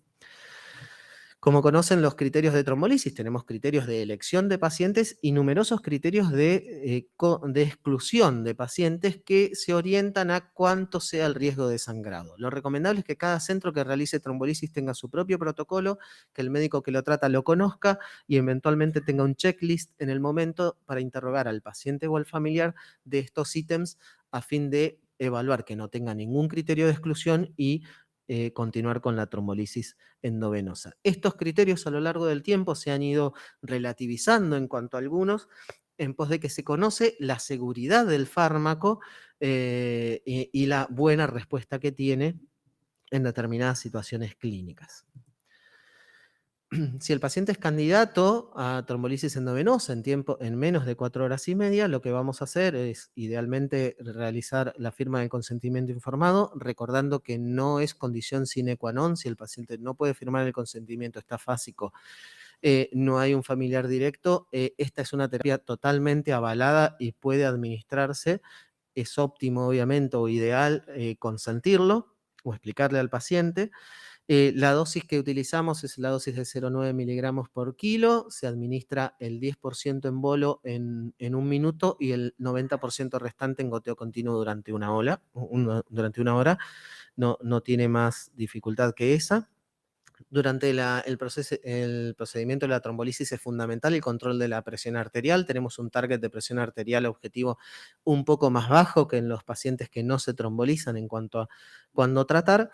Como conocen los criterios de trombolisis, tenemos criterios de elección de pacientes y numerosos criterios de exclusión de pacientes que se orientan a cuánto sea el riesgo de sangrado. Lo recomendable es que cada centro que realice trombolisis tenga su propio protocolo, que el médico que lo trata lo conozca y eventualmente tenga un checklist en el momento para interrogar al paciente o al familiar de estos ítems a fin de evaluar que no tenga ningún criterio de exclusión y continuar con la trombolisis endovenosa. Estos criterios a lo largo del tiempo se han ido relativizando en cuanto a algunos, en pos de que se conoce la seguridad del fármaco y la buena respuesta que tiene en determinadas situaciones clínicas. Si el paciente es candidato a trombolisis endovenosa en menos de 4 horas y media, lo que vamos a hacer es idealmente realizar la firma del consentimiento informado, recordando que no es condición sine qua non. Si el paciente no puede firmar el consentimiento, está fásico, no hay un familiar directo, esta es una terapia totalmente avalada y puede administrarse. Es óptimo, obviamente, o ideal consentirlo o explicarle al paciente. La dosis que utilizamos es la dosis de 0,9 miligramos por kilo, se administra el 10% en bolo en 1 minuto y el 90% restante en goteo continuo durante durante una hora. No tiene más dificultad que esa. Durante el procedimiento de la trombolisis es fundamental el control de la presión arterial. Tenemos un target de presión arterial objetivo un poco más bajo que en los pacientes que no se trombolizan en cuanto a cuándo tratar.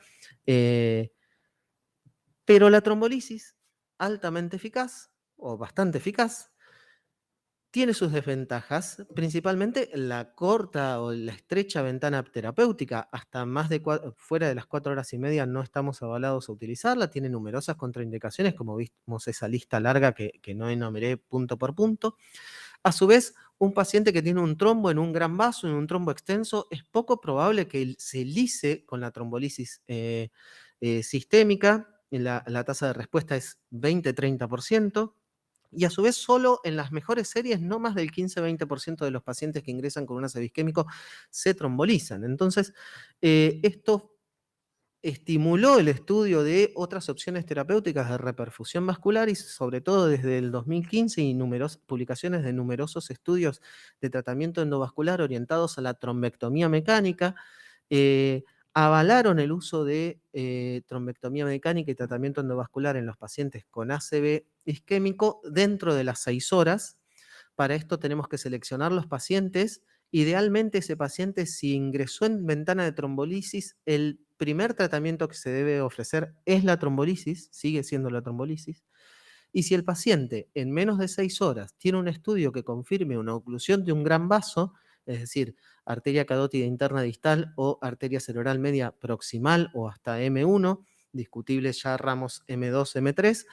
Pero la trombolisis, altamente eficaz o bastante eficaz, tiene sus desventajas, principalmente la corta o la estrecha ventana terapéutica. Hasta fuera de las 4 horas y media no estamos avalados a utilizarla. Tiene numerosas contraindicaciones, como vimos esa lista larga que no enumeré punto por punto. A su vez, un paciente que tiene un trombo en un gran vaso, en un trombo extenso, es poco probable que se lise con la trombolisis sistémica. La tasa de respuesta es 20-30%. Y a su vez, solo en las mejores series, no más del 15-20% de los pacientes que ingresan con un ACV isquémico se trombolizan. Entonces, esto estimuló el estudio de otras opciones terapéuticas de reperfusión vascular y sobre todo desde el 2015 y publicaciones de numerosos estudios de tratamiento endovascular orientados a la trombectomía mecánica, avalaron el uso de trombectomía mecánica y tratamiento endovascular en los pacientes con ACV isquémico dentro de las 6 horas. Para esto tenemos que seleccionar los pacientes. Idealmente ese paciente, si ingresó en ventana de trombolisis, el primer tratamiento que se debe ofrecer es la trombolisis, sigue siendo la trombolisis. Y si el paciente en menos de 6 horas tiene un estudio que confirme una oclusión de un gran vaso, es decir, arteria carótida interna distal o arteria cerebral media proximal o hasta M1, discutibles ya ramos M2, M3,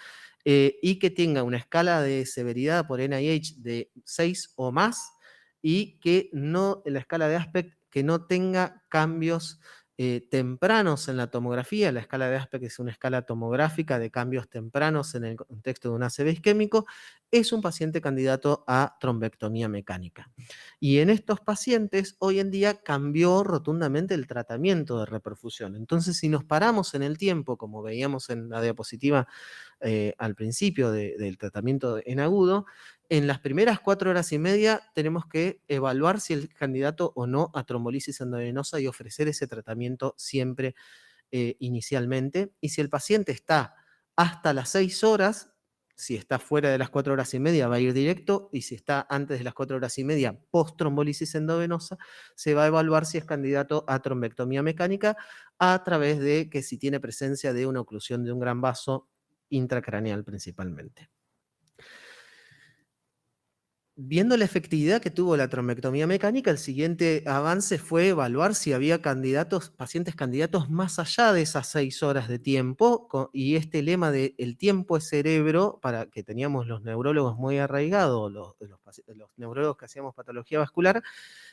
y que tenga una escala de severidad por NIH de 6 o más, y que no, en la escala de Aspect, que no tenga cambios tempranos en la tomografía. La escala de Aspect es una escala tomográfica de cambios tempranos en el contexto de un ACV isquémico. Es un paciente candidato a trombectomía mecánica. Y en estos pacientes, hoy en día cambió rotundamente el tratamiento de reperfusión. Entonces, si nos paramos en el tiempo, como veíamos en la diapositiva al principio del tratamiento en agudo, en las primeras 4 horas y media tenemos que evaluar si el candidato o no a trombolisis endovenosa y ofrecer ese tratamiento siempre inicialmente. Y si el paciente está hasta las 6 horas, si está fuera de las 4 horas y media va a ir directo, y si está antes de las 4 horas y media post trombolisis endovenosa, se va a evaluar si es candidato a trombectomía mecánica a través de que si tiene presencia de una oclusión de un gran vaso intracraneal principalmente. Viendo la efectividad que tuvo la trombectomía mecánica, el siguiente avance fue evaluar si había pacientes candidatos más allá de esas 6 horas de tiempo, y este lema de el tiempo es cerebro, para que teníamos los neurólogos muy arraigados, los neurólogos que hacíamos patología vascular,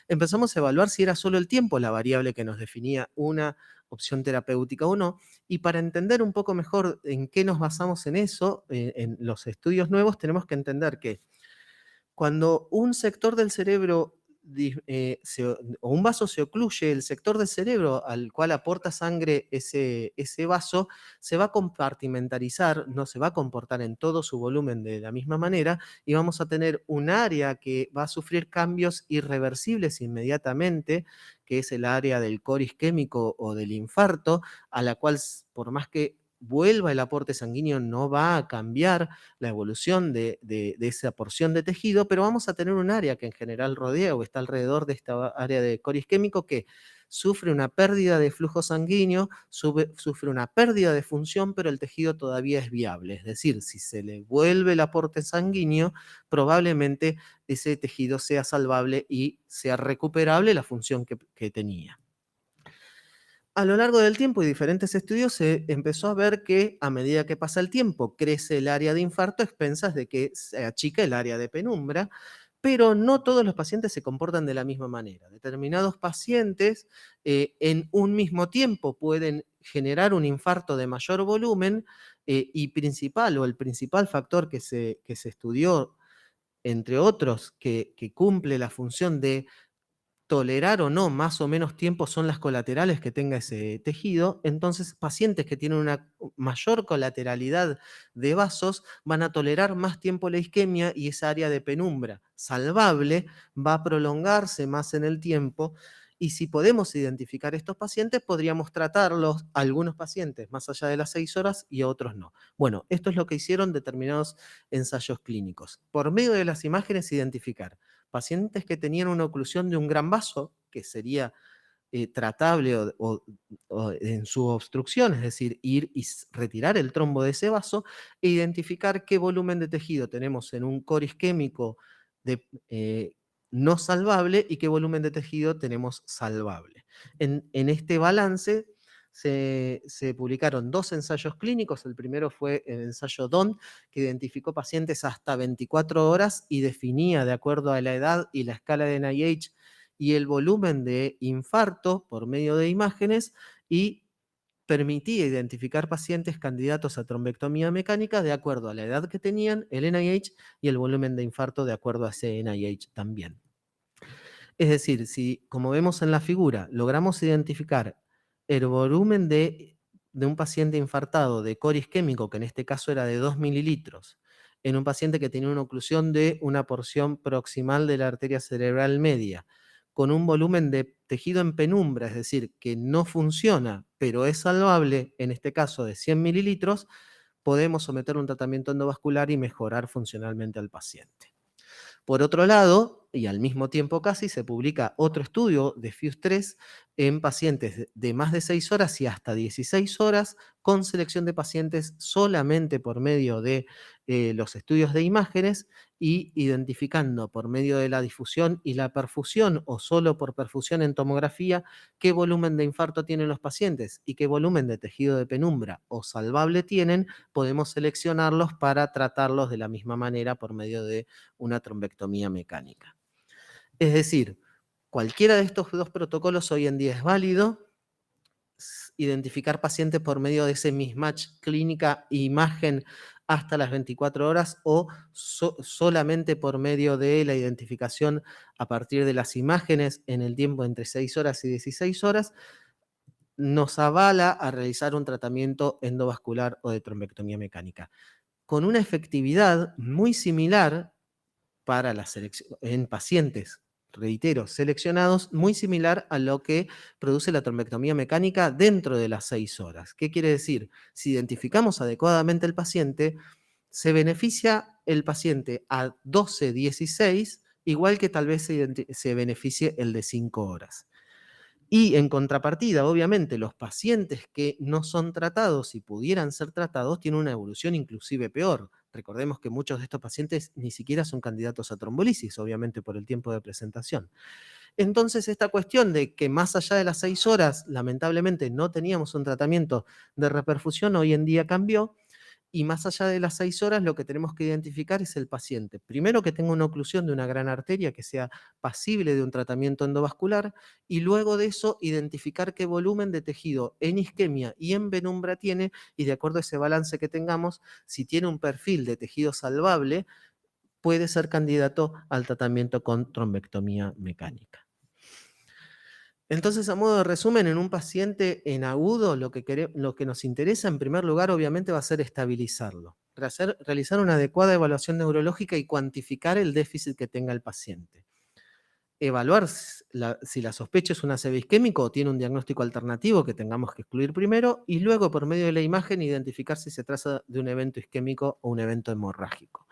empezamos a evaluar si era solo el tiempo la variable que nos definía una opción terapéutica o no. Y para entender un poco mejor en qué nos basamos en eso, en los estudios nuevos, tenemos que entender que cuando un sector del cerebro o un vaso se ocluye, el sector del cerebro al cual aporta sangre ese vaso se va a compartimentalizar, no se va a comportar en todo su volumen de la misma manera y vamos a tener un área que va a sufrir cambios irreversibles inmediatamente, que es el área del core isquémico o del infarto, a la cual por más que vuelva el aporte sanguíneo no va a cambiar la evolución de esa porción de tejido, pero vamos a tener un área que en general rodea o está alrededor de esta área de core isquémico que sufre una pérdida de flujo sanguíneo, sufre una pérdida de función, pero el tejido todavía es viable. Es decir, si se le vuelve el aporte sanguíneo, probablemente ese tejido sea salvable y sea recuperable la función que tenía. A lo largo del tiempo y diferentes estudios se empezó a ver que a medida que pasa el tiempo crece el área de infarto a expensas de que se achica el área de penumbra, pero no todos los pacientes se comportan de la misma manera. Determinados pacientes en un mismo tiempo pueden generar un infarto de mayor volumen y principal o el principal factor que se estudió, entre otros, que cumple la función de tolerar o no más o menos tiempo son las colaterales que tenga ese tejido, entonces pacientes que tienen una mayor colateralidad de vasos van a tolerar más tiempo la isquemia y esa área de penumbra salvable va a prolongarse más en el tiempo. Y si podemos identificar estos pacientes, podríamos tratarlos, algunos pacientes más allá de las 6 horas y otros no. Bueno, esto es lo que hicieron determinados ensayos clínicos. Por medio de las imágenes, identificar pacientes que tenían una oclusión de un gran vaso, que sería tratable o en su obstrucción, es decir, ir y retirar el trombo de ese vaso e identificar qué volumen de tejido tenemos en un core isquémico no salvable y qué volumen de tejido tenemos salvable. En este balance se publicaron 2 ensayos clínicos. El primero fue el ensayo DON, que identificó pacientes hasta 24 horas y definía, de acuerdo a la edad y la escala de NIH y el volumen de infarto por medio de imágenes, y permitía identificar pacientes candidatos a trombectomía mecánica de acuerdo a la edad que tenían, el NIH y el volumen de infarto de acuerdo a ese NIH también. Es decir, si, como vemos en la figura, logramos identificar el volumen de un paciente infartado de core isquémico, que en este caso era de 2 mililitros, en un paciente que tenía una oclusión de una porción proximal de la arteria cerebral media, con un volumen de tejido en penumbra, es decir, que no funciona, pero es salvable, en este caso de 100 mililitros, podemos someter un tratamiento endovascular y mejorar funcionalmente al paciente. Por otro lado, y al mismo tiempo casi, se publica otro estudio de FUSE-3 en pacientes de más de 6 horas y hasta 16 horas, con selección de pacientes solamente por medio de los estudios de imágenes y identificando por medio de la difusión y la perfusión o solo por perfusión en tomografía qué volumen de infarto tienen los pacientes y qué volumen de tejido de penumbra o salvable tienen. Podemos seleccionarlos para tratarlos de la misma manera por medio de una trombectomía mecánica. Es decir, cualquiera de estos 2 protocolos hoy en día es válido. Identificar pacientes por medio de ese mismatch clínica-imagen hasta las 24 horas o solamente por medio de la identificación a partir de las imágenes en el tiempo entre 6 horas y 16 horas, nos avala a realizar un tratamiento endovascular o de trombectomía mecánica, con una efectividad muy similar para la selección en pacientes, reitero, seleccionados, muy similar a lo que produce la trombectomía mecánica dentro de las 6 horas. ¿Qué quiere decir? Si identificamos adecuadamente el paciente, se beneficia el paciente a 12, 16, igual que tal vez se beneficie el de 5 horas. Y en contrapartida, obviamente, los pacientes que no son tratados y pudieran ser tratados tienen una evolución inclusive peor. Recordemos que muchos de estos pacientes ni siquiera son candidatos a trombolisis, obviamente por el tiempo de presentación. Entonces, esta cuestión de que más allá de las 6 horas, lamentablemente no teníamos un tratamiento de reperfusión, hoy en día cambió. Y más allá de las 6 horas, lo que tenemos que identificar es el paciente. Primero, que tenga una oclusión de una gran arteria que sea pasible de un tratamiento endovascular, y luego de eso, identificar qué volumen de tejido en isquemia y en penumbra tiene, y de acuerdo a ese balance que tengamos, si tiene un perfil de tejido salvable, puede ser candidato al tratamiento con trombectomía mecánica. Entonces, a modo de resumen, en un paciente en agudo, lo que nos interesa en primer lugar, obviamente, va a ser estabilizarlo, realizar una adecuada evaluación neurológica y cuantificar el déficit que tenga el paciente. Evaluar si la sospecha es un ACV isquémico o tiene un diagnóstico alternativo que tengamos que excluir primero, y luego, por medio de la imagen, identificar si se trata de un evento isquémico o un evento hemorrágico.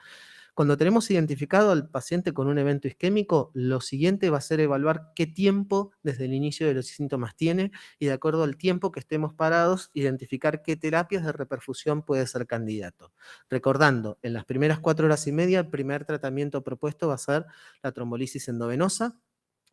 Cuando tenemos identificado al paciente con un evento isquémico, lo siguiente va a ser evaluar qué tiempo desde el inicio de los síntomas tiene y, de acuerdo al tiempo que estemos parados, identificar qué terapias de reperfusión puede ser candidato. Recordando, en las primeras 4 horas y media, el primer tratamiento propuesto va a ser la trombolisis endovenosa.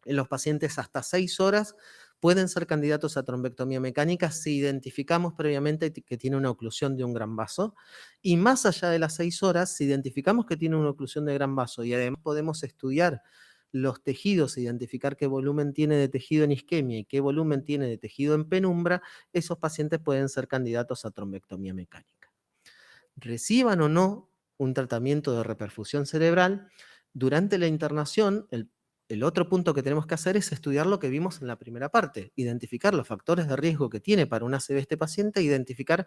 En los pacientes hasta 6 horas pueden ser candidatos a trombectomía mecánica si identificamos previamente que tiene una oclusión de un gran vaso. Y más allá de las 6 horas, si identificamos que tiene una oclusión de gran vaso y además podemos estudiar los tejidos, identificar qué volumen tiene de tejido en isquemia y qué volumen tiene de tejido en penumbra, esos pacientes pueden ser candidatos a trombectomía mecánica. Reciban o no un tratamiento de reperfusión cerebral, durante la internación, el otro punto que tenemos que hacer es estudiar lo que vimos en la primera parte, identificar los factores de riesgo que tiene para un ACV este paciente, identificar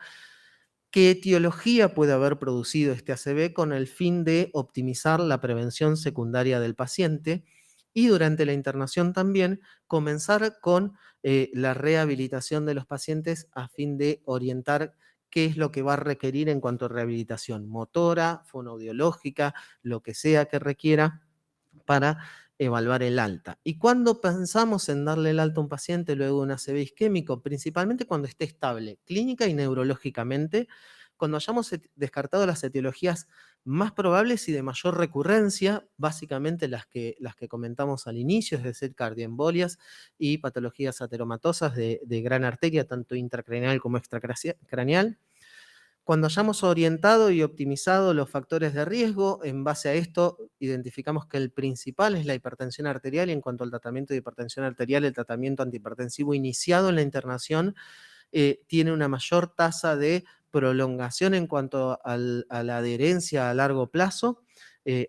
qué etiología puede haber producido este ACV con el fin de optimizar la prevención secundaria del paciente, y durante la internación también comenzar con la rehabilitación de los pacientes a fin de orientar qué es lo que va a requerir en cuanto a rehabilitación motora, fonoaudiológica, lo que sea que requiera para evaluar el alta. ¿Y cuándo pensamos en darle el alta a un paciente luego de un ACV isquémico? Principalmente cuando esté estable, clínica y neurológicamente, cuando hayamos descartado las etiologías más probables y de mayor recurrencia, básicamente las que comentamos al inicio, es decir, cardioembolias y patologías ateromatosas de gran arteria, tanto intracraneal como extracraneal. Cuando hayamos orientado y optimizado los factores de riesgo, en base a esto identificamos que el principal es la hipertensión arterial, y en cuanto al tratamiento de hipertensión arterial, el tratamiento antihipertensivo iniciado en la internación tiene una mayor tasa de prolongación en cuanto a la adherencia a largo plazo,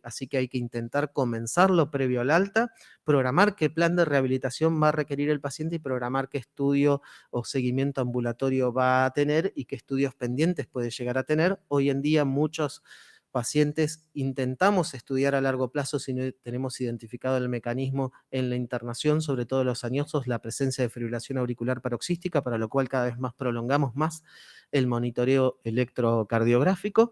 así que hay que intentar comenzarlo previo al alta, programar qué plan de rehabilitación va a requerir el paciente y programar qué estudio o seguimiento ambulatorio va a tener y qué estudios pendientes puede llegar a tener. Hoy en día muchos pacientes intentamos estudiar a largo plazo si no tenemos identificado el mecanismo en la internación, sobre todo los añosos, la presencia de fibrilación auricular paroxística, para lo cual cada vez más prolongamos más el monitoreo electrocardiográfico.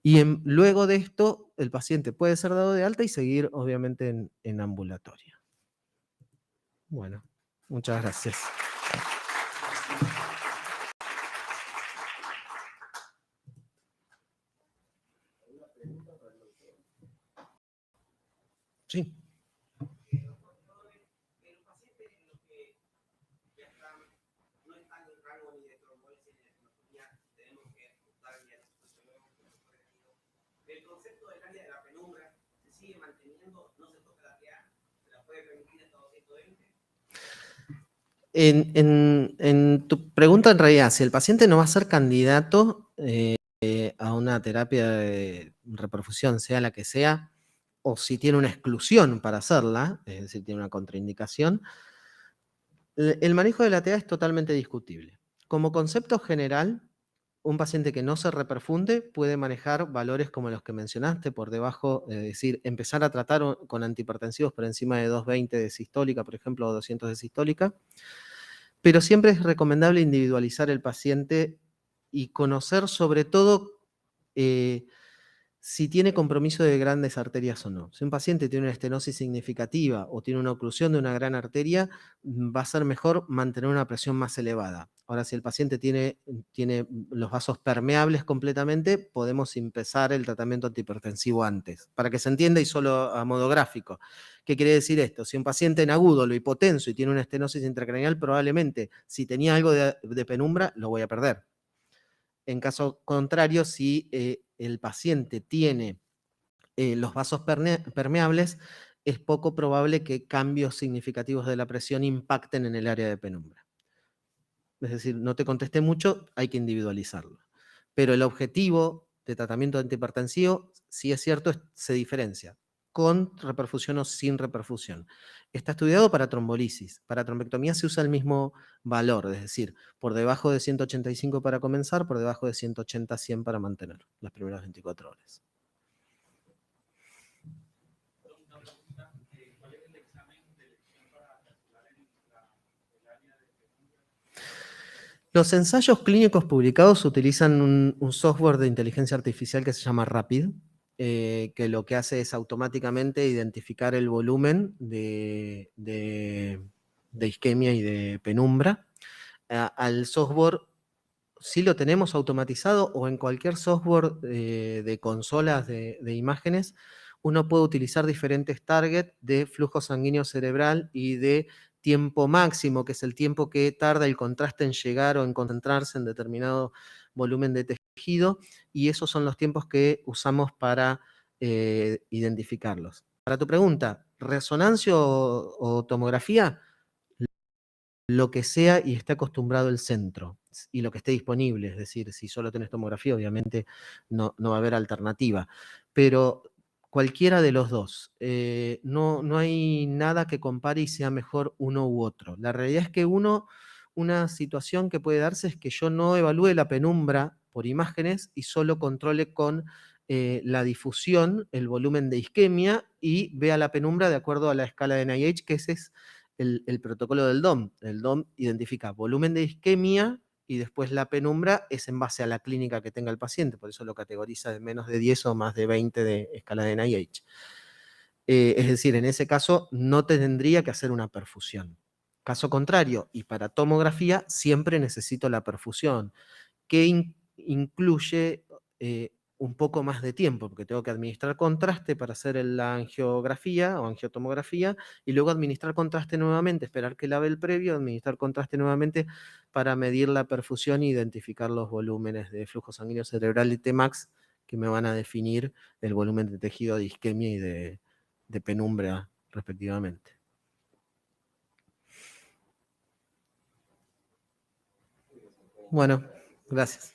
Y luego de esto, el paciente puede ser dado de alta y seguir, obviamente, en ambulatorio. Bueno, muchas gracias. Sí. El concepto del área de la penumbra se sigue manteniendo, no se toca la PA, se la puede permitir hasta 220. En tu pregunta, en realidad, si el paciente no va a ser candidato a una terapia de reperfusión, sea la que sea, o si tiene una exclusión para hacerla, es decir, tiene una contraindicación, el manejo de la TA es totalmente discutible. Como concepto general, un paciente que no se reperfunde puede manejar valores como los que mencionaste, por debajo, es decir, empezar a tratar con antihipertensivos por encima de 220 de sistólica, por ejemplo, o 200 de sistólica, pero siempre es recomendable individualizar el paciente y conocer sobre todo si tiene compromiso de grandes arterias o no. Si un paciente tiene una estenosis significativa o tiene una oclusión de una gran arteria, va a ser mejor mantener una presión más elevada. Ahora, si el paciente tiene los vasos permeables completamente, podemos empezar el tratamiento antihipertensivo antes. Para que se entienda y solo a modo gráfico. ¿Qué quiere decir esto? Si un paciente en agudo lo hipotenso y tiene una estenosis intracraneal, probablemente si tenía algo de penumbra, lo voy a perder. En caso contrario, si el paciente tiene los vasos permeables, es poco probable que cambios significativos de la presión impacten en el área de penumbra. Es decir, no te contesté mucho, hay que individualizarlo. Pero el objetivo de tratamiento antihipertensivo, sí es cierto, se diferencia con reperfusión o sin reperfusión. Está estudiado para trombolisis. Para trombectomía se usa el mismo valor, es decir, por debajo de 185 para comenzar, por debajo de 180 a 100 para mantener las primeras 24 horas. Los ensayos clínicos publicados utilizan un software de inteligencia artificial que se llama Rapid, que lo que hace es automáticamente identificar el volumen de isquemia y de penumbra. Al software sí lo tenemos automatizado, o en cualquier software de consolas de imágenes, uno puede utilizar diferentes targets de flujo sanguíneo cerebral y de tiempo máximo, que es el tiempo que tarda el contraste en llegar o en concentrarse en determinado volumen de tejido, y esos son los tiempos que usamos para identificarlos. Para tu pregunta, ¿resonancia o tomografía? Lo que sea y esté acostumbrado el centro y lo que esté disponible, es decir, si solo tenés tomografía, obviamente no va a haber alternativa, pero cualquiera de los dos, no hay nada que compare y sea mejor uno u otro. La realidad es que una situación que puede darse es que yo no evalúe la penumbra por imágenes y solo controle con la difusión, el volumen de isquemia, y vea la penumbra de acuerdo a la escala de NIH, que ese es el protocolo del DOM. El DOM identifica volumen de isquemia y después la penumbra es en base a la clínica que tenga el paciente, por eso lo categoriza de menos de 10 o más de 20 de escala de NIH. Es decir, en ese caso no tendría que hacer una perfusión. Caso contrario, y para tomografía siempre necesito la perfusión, que incluye un poco más de tiempo, porque tengo que administrar contraste para hacer la angiografía o angiotomografía, y luego administrar contraste nuevamente, esperar que lave el previo, administrar contraste nuevamente para medir la perfusión e identificar los volúmenes de flujo sanguíneo cerebral y Tmax que me van a definir el volumen de tejido de isquemia y de penumbra respectivamente. Bueno, gracias.